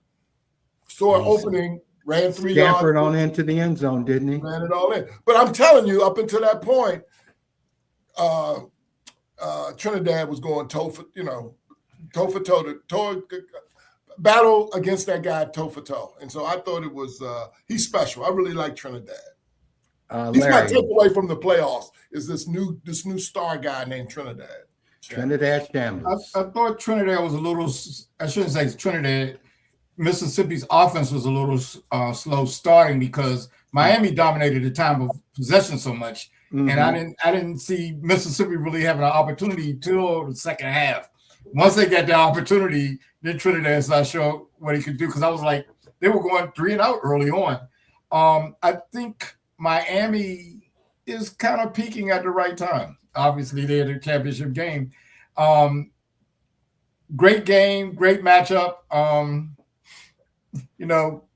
Saw an opening, ran 3 yards. Scampered on into the end zone, didn't he? Ran it all in. But I'm telling you, up until that point, Trinidad was going toe for toe, battle against that guy toe for toe. And so I thought it was he's special. I really like Trinidad. He's my Larry, takeaway from the playoffs is this new star guy named Trinidad. Trinidad Chambliss. I thought Trinidad was a little, I shouldn't say Trinidad, Mississippi's offense was a little slow starting because Miami dominated the time of possession so much. Mhm. And I didn't see Mississippi really having an opportunity till the second half. Once they got the opportunity, then Trinidad started showing what he could do because I was like, they were going 3 and out early on. I think Miami is kind of peaking at the right time. Obviously, they had a championship game. Great game, great matchup.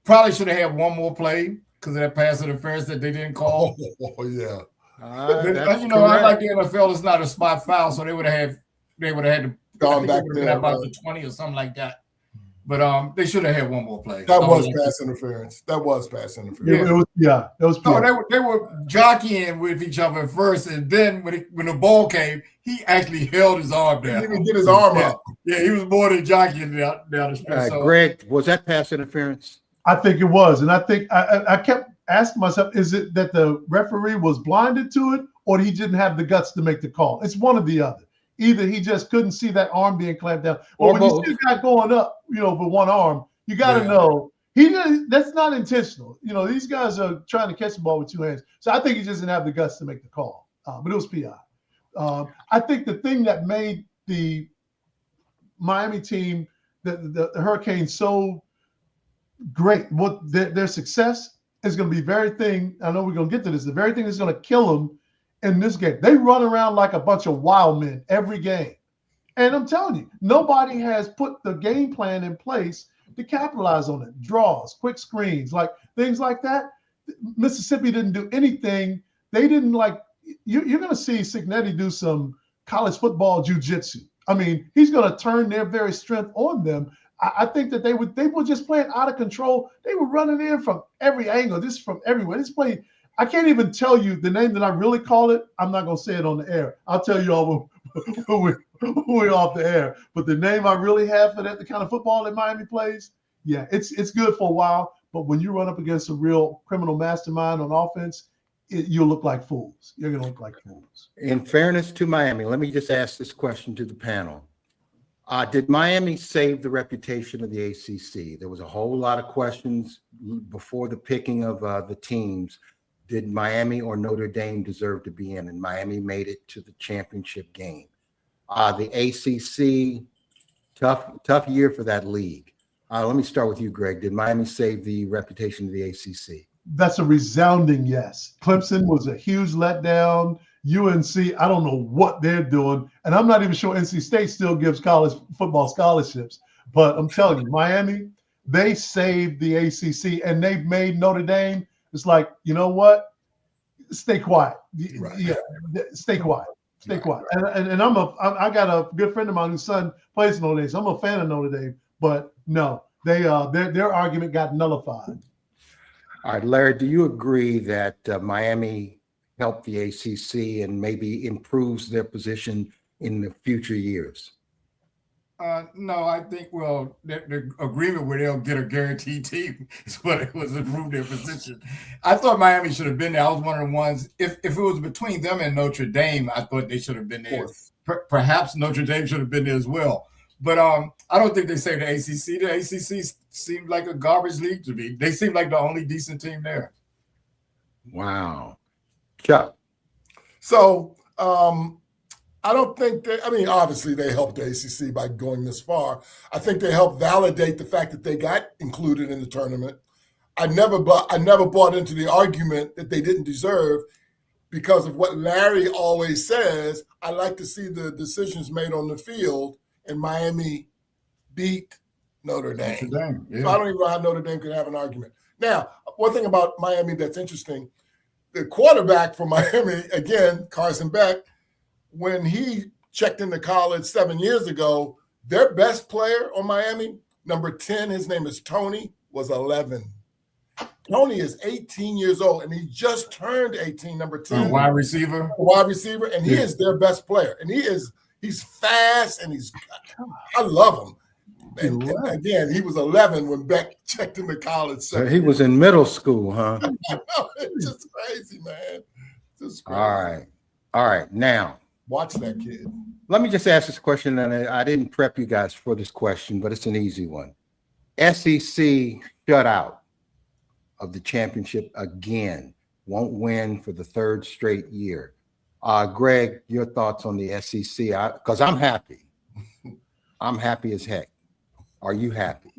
Probably should have had one more play because of that pass interference that they didn't call. Oh yeah. But, That's I correct. like the NFL. It's not a spot foul, so they would have had to Gone back there there. about Right. the 20 or something like that. But they should have had one more play. That I was like pass interference. That was pass It interference. was, it was. No, they were jockeying with each other at first, and then when the ball came, he actually held his arm He down. didn't even get his arm Yeah. up. Yeah, he was more than jockeying down the stretch. So, Greg, was that pass interference? I think it was, and I think I kept asking myself: is it that the referee was blinded to it, or he didn't have the guts to make the call? It's one or the other. Either he just couldn't see that arm being clamped down, or Or when you both. see a guy going up, with one arm, you got to Yeah. know that's not intentional. These guys are trying to catch the ball with 2 hands, so I think he just didn't have the guts to make the call. But it was PI. I think the thing that made the Miami team, the Hurricanes, so great, their success is going to be very thing. I know we're going to get to this. The very thing that's going to kill them in this game. They run around like a bunch of wild men every game. And I'm telling you, nobody has put the game plan in place to capitalize on it. Draws, quick screens, like things like that. Mississippi didn't do anything. They didn't you're going to see Cignetti do some college football jiu-jitsu. I mean, he's going to turn their very strength on them. I think that they were just playing out of control. They were running in from every angle, just from everywhere. This play, I can't even tell you the name that I really call it. I'm not going to say it on the air. I'll tell you all when we're off the air. But the name I really have for that, the kind of football that Miami plays, yeah, it's good for a while. But when you run up against a real criminal mastermind on offense, you'll look like fools. You're going to look like fools. In fairness to Miami, let me just ask this question to the panel. Did Miami save the reputation of the ACC? There was a whole lot of questions before the picking of the teams. Did Miami or Notre Dame deserve to be in? And Miami made it to the championship game. The ACC, tough year for that league. Let me start with you, Greg. Did Miami save the reputation of the ACC? That's a resounding yes. Clemson was a huge letdown. UNC, I don't know what they're doing. And I'm not even sure NC State still gives college football scholarships. But I'm telling you, Miami, they saved the ACC and they've made Notre Dame. It's like, you know what? Stay quiet. Right. Yeah, stay quiet. Stay quiet. And I got a good friend of mine whose son plays for Notre Dame. So I'm a fan of Notre Dame. But no, their argument got nullified. All right, Larry, do you agree that Miami helped the ACC and maybe improves their position in the future years? No, I think, the agreement where they'll get a guaranteed team is what it was improve their position. I thought Miami should have been there. I was one of the ones, if it was between them and Notre Dame, I thought they should have been there. Perhaps Notre Dame should have been there as well. But I don't think they saved the ACC. The ACC seemed like a garbage league to me. They seemed like the only decent team there. Wow. Chuck. So I don't think obviously they helped the ACC by going this far. I think they helped validate the fact that they got included in the tournament. I never bought into the argument that they didn't deserve because of what Larry always says. I like to see the decisions made on the field, and Miami beat Notre Dame. Yeah. So I don't even know how Notre Dame could have an argument. Now, one thing about Miami that's interesting, the quarterback for Miami, again, Carson Beck, when he checked into college 7 years ago, their best player on Miami, number 10, his name is Tony, was 11. Tony is 18 years old, and he just turned 18, number 10. Wide receiver. And he is their best player. And he's fast, and I love him. And again, he was 11 when Beck checked into college. So he was in middle school, huh? It's just crazy, man. Just crazy. All right. Now, watch that kid. let me just ask this question, and I didn't prep you guys for this question, but it's an easy one. SEC shutout of the championship again, won't win for the third straight year. Greg, your thoughts on the SEC? Because I'm happy. I'm happy as heck. Are you happy?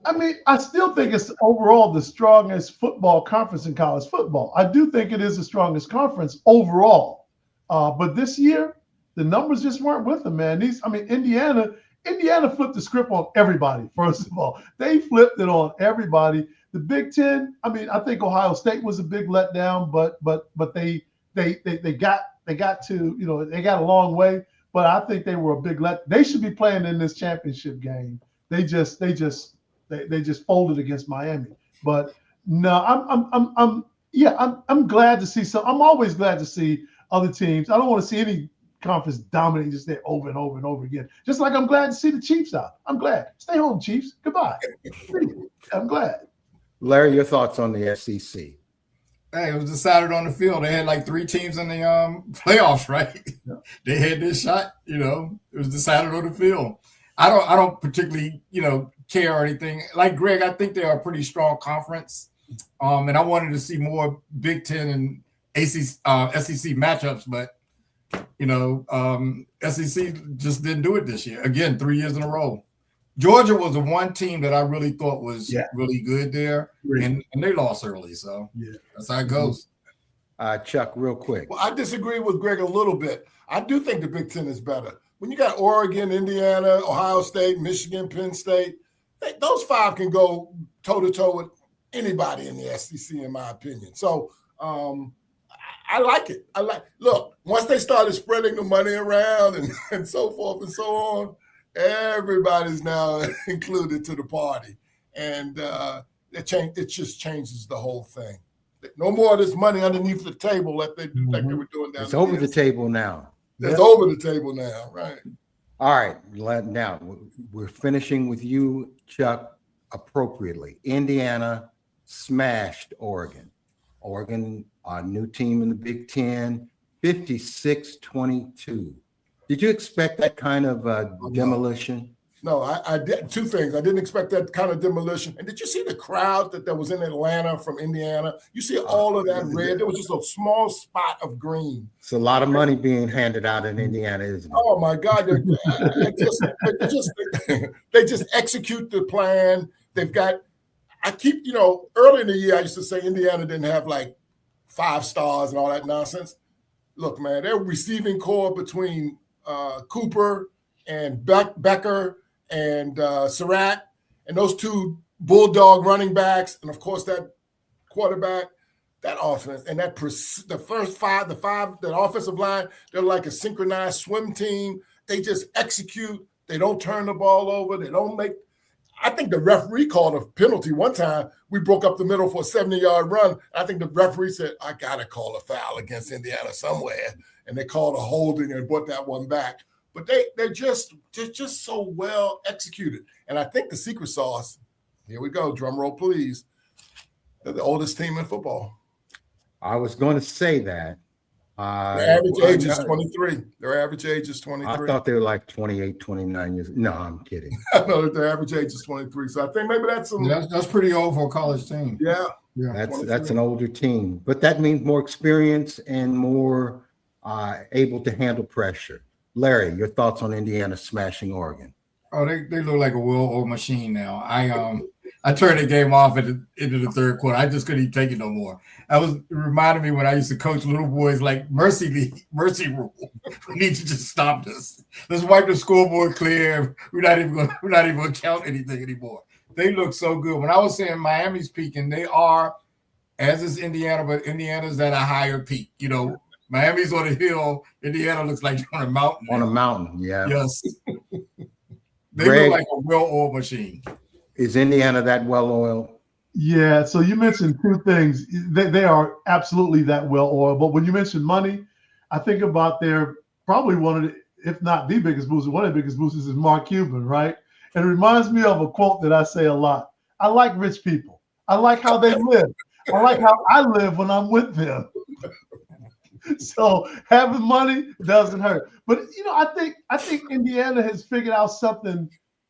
I mean, I still think it's overall the strongest football conference in college football. I do think it is the strongest conference overall. But this year, the numbers just weren't with them, man. Indiana flipped the script on everybody, first of all. They flipped it on everybody. The Big Ten, I think Ohio State was a big letdown, but they got to, they got a long way. But I think they were a big they should be playing in this championship game. They just folded against Miami. But no, I'm glad to see some. I'm always glad to see other teams. I don't want to see any conference dominating just there over and over and over again. Just like I'm glad to see the Chiefs out. I'm glad. Stay home, Chiefs. Goodbye. I'm glad. Larry, your thoughts on the SEC? Hey, it was decided on the field. They had like 3 teams in the playoffs, right? Yeah. They had this shot, it was decided on the field. I don't particularly, care or anything. Like Greg, I think they are a pretty strong conference. And I wanted to see more Big Ten and SEC matchups, but SEC just didn't do it this year. Again, 3 years in a row. Georgia was the one team that I really thought was really good there, and they lost early. So that's how it goes. Chuck, real quick. Well, I disagree with Greg a little bit. I do think the Big Ten is better. When you got Oregon, Indiana, Ohio State, Michigan, Penn State, those 5 can go toe-to-toe with anybody in the SEC, in my opinion. So I like it. Look, once they started spreading the money around and so forth and so on, everybody's now included to the party. And it just changes the whole thing. No more of this money underneath the table like they were doing down. It's over the table now. It's over the table now, right? All right. Now we're finishing with you, Chuck, appropriately. Indiana smashed Oregon. Oregon, our new team in the Big Ten, 56-22. Did you expect that kind of demolition? No, I did 2 things. I didn't expect that kind of demolition. And did you see the crowd that was in Atlanta from Indiana? You see all of that red. There was just a small spot of green. It's a lot of money being handed out in Indiana, isn't it? Oh my God! They just execute the plan. They've got. I keep, early in the year I used to say Indiana didn't have like 5 stars and all that nonsense. Look, man, their receiving core between Cooper and Becker and Surratt, and those 2 bulldog running backs, and of course that quarterback, that offense, and that the first 5, that offensive line, they're like a synchronized swim team. They just execute. They don't turn the ball over. They don't make. I think the referee called a penalty one time. We broke up the middle for a 70-yard run. I think the referee said, "I gotta call a foul against Indiana somewhere," and they called a holding and brought that one back. But they're just so well executed. And I think the secret sauce, here we go, drum roll please, they're the oldest team in football. I was going to say that. Their average age is 23. Their average age is 23. I thought they were like 28, 29 years. No, I'm kidding. No, their average age is 23. So I think maybe that's That's pretty old for a college team. Yeah. That's an older team. But that means more experience and more able to handle pressure. Larry, your thoughts on Indiana smashing Oregon? Oh, they look like a well-oiled machine now. I turned the game off into the third quarter. I just couldn't even take it no more. It reminded me when I used to coach little boys like mercy rule. We need to just stop this. Let's wipe the scoreboard clear. We're not even going to count anything anymore. They look so good. When I was saying Miami's peaking, they are, as is Indiana, but Indiana's at a higher peak. You know, Miami's on a hill. Indiana looks like on a mountain. On a mountain, yeah. Yes. They Greg, look like a well-oiled machine. Is Indiana that well-oiled? Yeah, so you mentioned two things. They are absolutely that well-oiled. But when you mention money, I think about their probably one of the, if not the biggest booster, one of the biggest boosters is Mark Cuban, right? And it reminds me of a quote that I say a lot. I like rich people. I like how they live. I like how I live when I'm with them. So having money doesn't hurt. But you know, I think Indiana has figured out something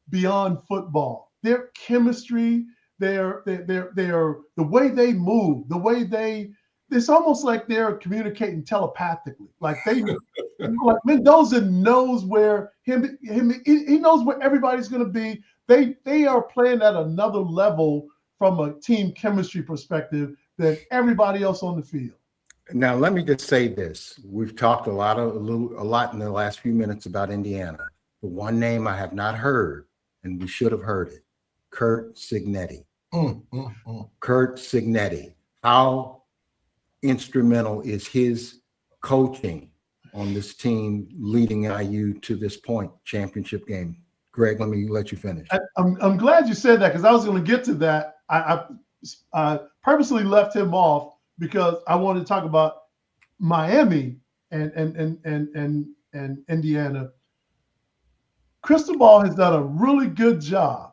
beyond football. Their chemistry, their the way they move, the way it's almost like they're communicating telepathically. Like like Mendoza knows where he knows where everybody's going to be. They are playing at another level from a team chemistry perspective than everybody else on the field. Now, let me just say this. We've talked a lot in the last few minutes about Indiana. The one name I have not heard, and we should have heard it, Curt Cignetti. Curt Cignetti. How instrumental is his coaching on this team leading IU to this point, championship game? Greg, let you finish. I'm glad you said that because I was going to get to that. I purposely left him off because I wanted to talk about Miami and Indiana. Cristobal has done a really good job,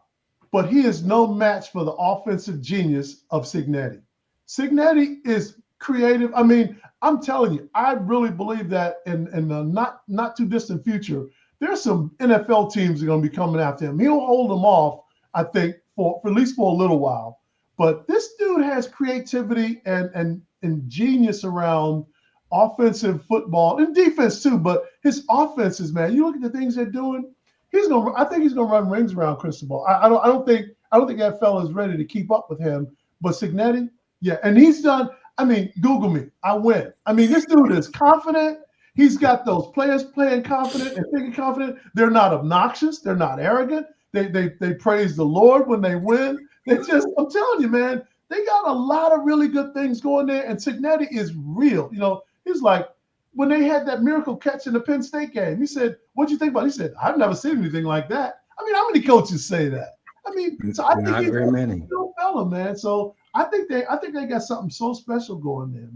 but he is no match for the offensive genius of Cignetti. Cignetti is creative. I mean, I'm telling you, I really believe that in the not too distant future, there's some NFL teams that are going to be coming after him. He'll hold them off, I think, for at least for a little while. But this dude has creativity and genius around offensive football and defense too. But his offenses, man, you look at the things they're doing. I think he's gonna run rings around Cristobal. I don't think that fella is ready to keep up with him. But Cignetti, yeah, and he's done. I mean, Google me, I win. I mean, this dude is confident. He's got those players playing confident and thinking confident. They're not obnoxious. They're not arrogant. They praise the Lord when they win. I'm telling you, man, they got a lot of really good things going there. And Cignetti is real. You know, he's like, when they had that miracle catch in the Penn State game, he said, "What'd you think about it?" He said, "I've never seen anything like that." I mean, how many coaches say that? I mean, so I think Not he's very many. a real fella, man. So I think they got something so special going there,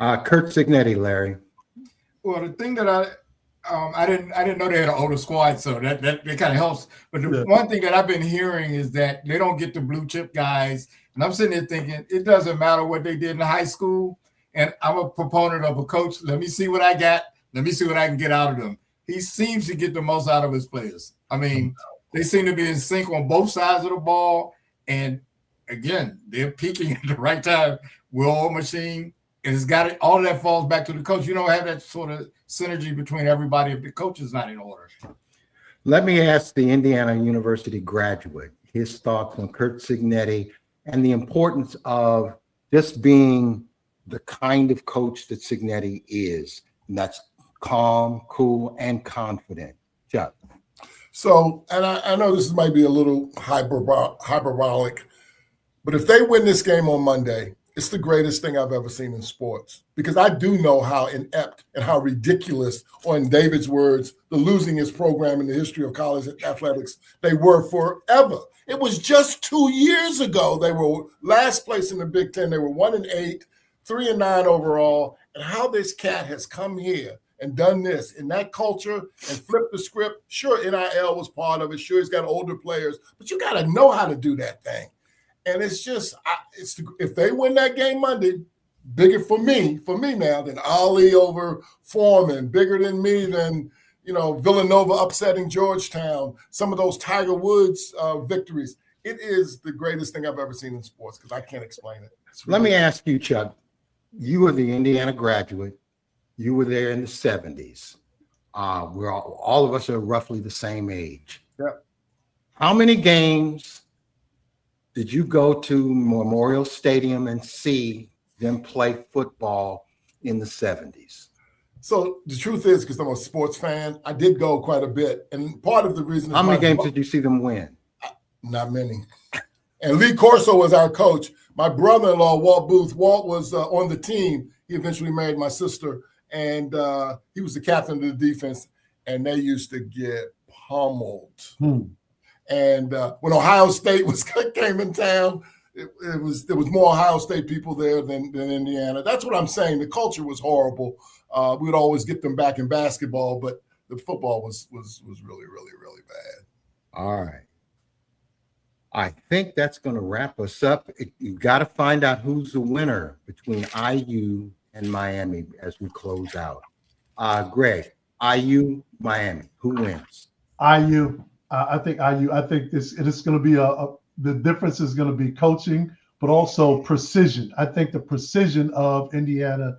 man. Curt Cignetti, Larry. Well, the thing that I didn't know they had an older squad, so that kind of helps. But the one thing that I've been hearing is that they don't get the blue chip guys, and I'm sitting there thinking it doesn't matter what they did in high school. And I'm a proponent of a coach. Let me see what I got. Let me see what I can get out of them. He seems to get the most out of his players. I mean, they seem to be in sync on both sides of the ball, and again, they're peaking at the right time. Well-oiled machine. And it's got it. All of that falls back to the coach. You don't have that sort of synergy between everybody if the coach is not in order. Let me ask the Indiana University graduate his thoughts on Curt Cignetti and the importance of just being the kind of coach that Cignetti is. And that's calm, cool, and confident. Chuck. So, and I know this might be a little hyperbolic, but if they win this game on Monday, it's the greatest thing I've ever seen in sports, because I do know how inept and how ridiculous, or in David's words, the losingest program in the history of college athletics they were forever. It was just 2 years ago they were last place in the Big Ten. They were 1-8, 3-9 overall, and how this cat has come here and done this in that culture and flipped the script. Sure, NIL was part of it. Sure, he's got older players, but you got to know how to do that thing. And it's just, if they win that game Monday, bigger for me now than Ali over Foreman, bigger than me than, Villanova upsetting Georgetown, some of those Tiger Woods victories. It is the greatest thing I've ever seen in sports because I can't explain it. Let me ask you, Chuck, you were the Indiana graduate. You were there in the 70s. We're all of us are roughly the same age. Yep. How many games did you go to Memorial Stadium and see them play football in the 70s? So the truth is, because I'm a sports fan, I did go quite a bit. And part of the reason is How many my games did you see them win? Not many. And Lee Corso was our coach. My brother-in-law, Walt Booth, Walt was on the team. He eventually married my sister, and he was the captain of the defense, and they used to get pummeled. And when Ohio State came in town, there was more Ohio State people there than Indiana. That's what I'm saying. The culture was horrible. We would always get them back in basketball, but the football was really, really, really bad. All right. I think that's going to wrap us up. You've got to find out who's the winner between IU and Miami as we close out. Greg, IU, Miami, who wins? IU. I think IU. I think it is going to be the difference is going to be coaching, but also precision. I think the precision of Indiana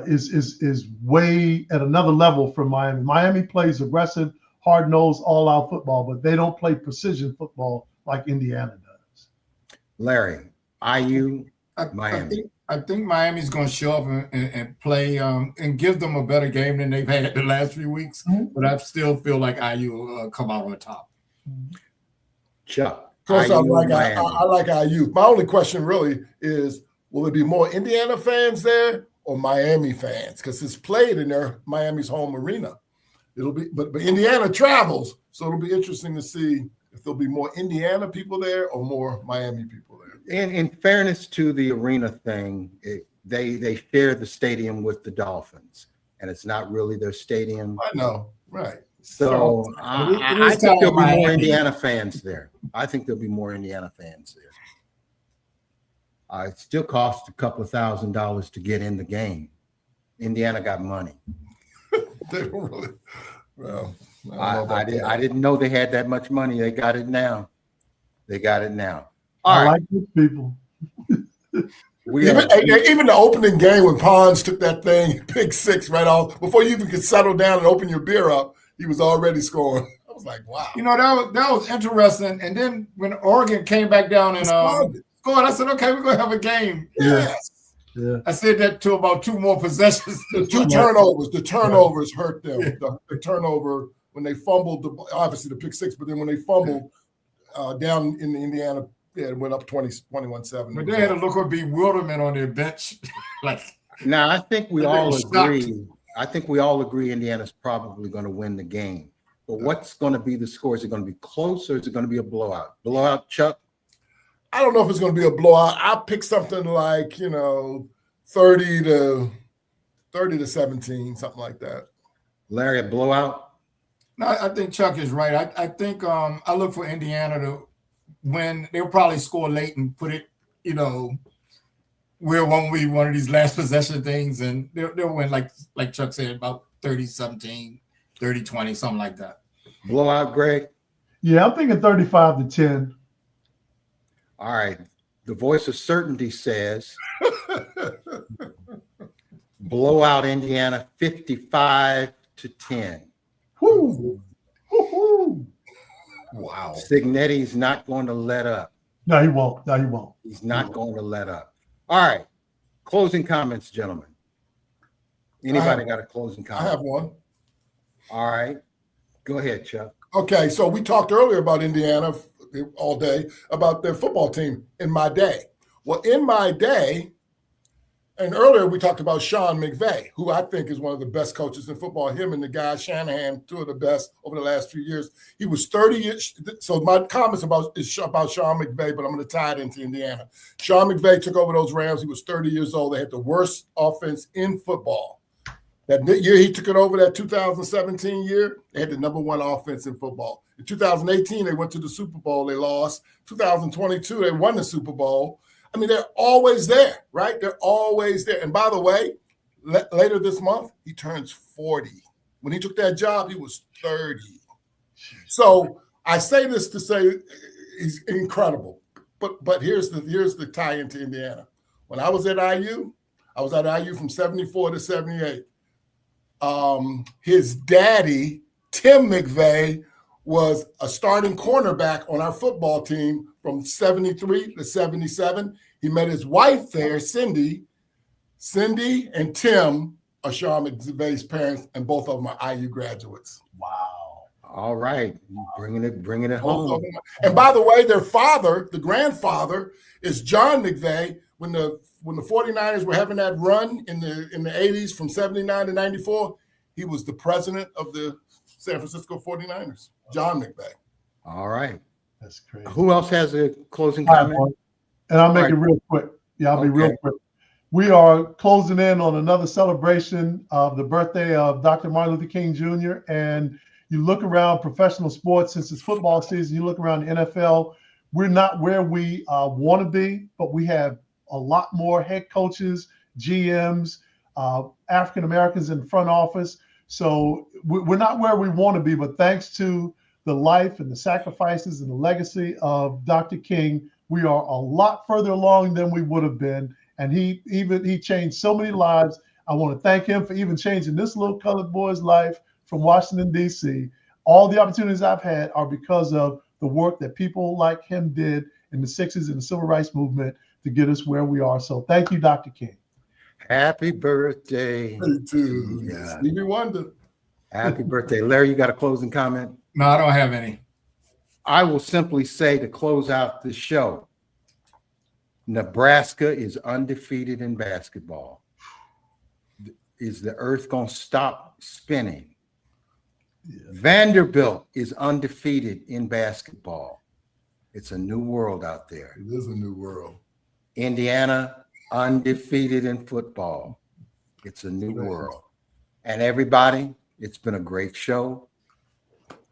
is way at another level from Miami. Miami plays aggressive, hard-nosed, all-out football, but they don't play precision football like Indiana does. Larry, IU, Miami. I think Miami's going to show up and play and give them a better game than they've had the last few weeks. But I still feel like IU will come out on top. Chuck. Of course, IU, I like IU. My only question really is, will there be more Indiana fans there or Miami fans? Because it's played in Miami's home arena. It'll be, but Indiana travels, so it'll be interesting to see if there'll be more Indiana people there or more Miami people there. In fairness to the arena thing, they share the stadium with the Dolphins, and it's not really their stadium. I know, right? So I think there'll be more Indiana fans there. I think there'll be more Indiana fans there. It still costs a couple of $1,000s to get in the game. Indiana got money. They don't really. Well, I didn't know they had that much money. They got it now. All I right. like these people. Even the opening game when Pons took that thing, pick six right off, before you even could settle down and open your beer up, he was already scoring. I was like, wow. You know, that was interesting. And then when Oregon came back down and scored, I said, okay, we're going to have a game. Yes. Yeah. I said that to about 2 more possessions. The turnovers hurt them. The turnover when they fumbled, obviously the pick six, but then when they fumbled down in Indiana, it went up 21-7. But they had a look of bewilderment on their bench. Now, I think we They all were agree. I think we all agree Indiana's probably going to win the game. But what's going to be the score? Is it going to be close or is it going to be a blowout? Blowout, Chuck? I don't know if it's going to be a blowout. I'll pick something like, 30 to 17, something like that. Larry, a blowout? No, I think Chuck is right. I think I look for Indiana to win. They'll probably score late and put it, where won't we one of these last possession things, and they'll win like Chuck said, about 30-17, 30-20, something like that. Blowout, Greg? Yeah, I'm thinking 35-10. All right. The voice of certainty says blowout Indiana 55-10. Woo! Woo-hoo! Wow. Signetti's not going to let up. No, he won't. He's not going to let up. All right. Closing comments, gentlemen. Anybody got a closing comment? I have one. All right. Go ahead, Chuck. Okay, so we talked earlier about Indiana all day, about their football team in my day. Well, in my day, and earlier we talked about Sean McVay, who I think is one of the best coaches in football. Him and the guy Shanahan, 2 of the best over the last few years. He was 30 years. So my comments about Sean McVay, but I'm going to tie it into Indiana. Sean McVay took over those Rams. He was 30 years old. They had the worst offense in football. That year he took it over, that 2017 year, they had the #1 offense in football. In 2018, they went to the Super Bowl. They lost. 2022, they won the Super Bowl. I mean, they're always there, right? They're always there. And by the way, later this month, he turns 40. When he took that job, he was 30. So I say this to say he's incredible. But here's the tie into Indiana. When I was at IU from 74 to 78. His daddy, Tim McVay, was a starting cornerback on our football team from 73 to 77. He met his wife there, Cindy. Cindy and Tim are Sean McVay's parents, and both of them are IU graduates. Wow. All right. Bringing it Both of home. them. And by the way, their father, the grandfather, is John McVay. When the 49ers were having that run in the 80s from 79 to 94, he was the president of the San Francisco 49ers, John McVay. All right. That's crazy. Who else has a closing All right, comment? boy. And I'll make All it real quick. Yeah, I'll be real Okay. quick. We are closing in on another celebration of the birthday of Dr. Martin Luther King Jr. And you look around professional sports, since it's football season, you look around the NFL, we're not where we want to be, but we have a lot more head coaches, GMs, African Americans in the front office. So we're not where we want to be, but thanks to the life and the sacrifices and the legacy of Dr. King, we are a lot further along than we would have been. And he changed so many lives. I want to thank him for even changing this little colored boy's life from Washington, D.C. All the opportunities I've had are because of the work that people like him did in the 60s and the civil rights movement to get us where we are. So thank you, Dr. King. Happy birthday. To Yeah. Stevie Wonder. Happy birthday. Larry, you got a closing comment? No, I don't have any. I will simply say to close out the show, Nebraska is undefeated in basketball. Is the earth going to stop spinning? Yeah. Vanderbilt is undefeated in basketball. It's a new world out there. It is a new world. Indiana, undefeated in football. It's a new world. And everybody, it's been a great show.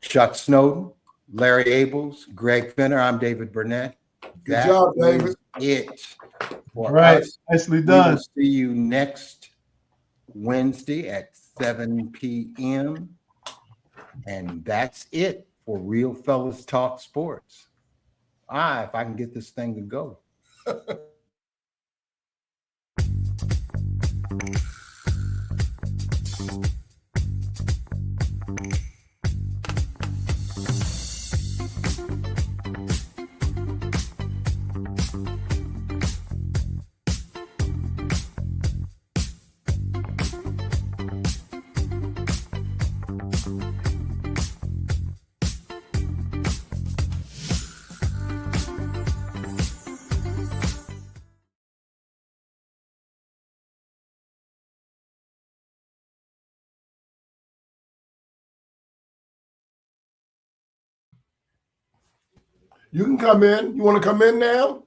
Chuck Snowden, Larry Abels, Greg Finner, I'm David Burnett. Good job, David. is it for Right. us. Nicely We done. will see you next Wednesday at 7 p.m. And that's it for Real Fellas Talk Sports. If I can get this thing to go. You can come in. You want to come in now?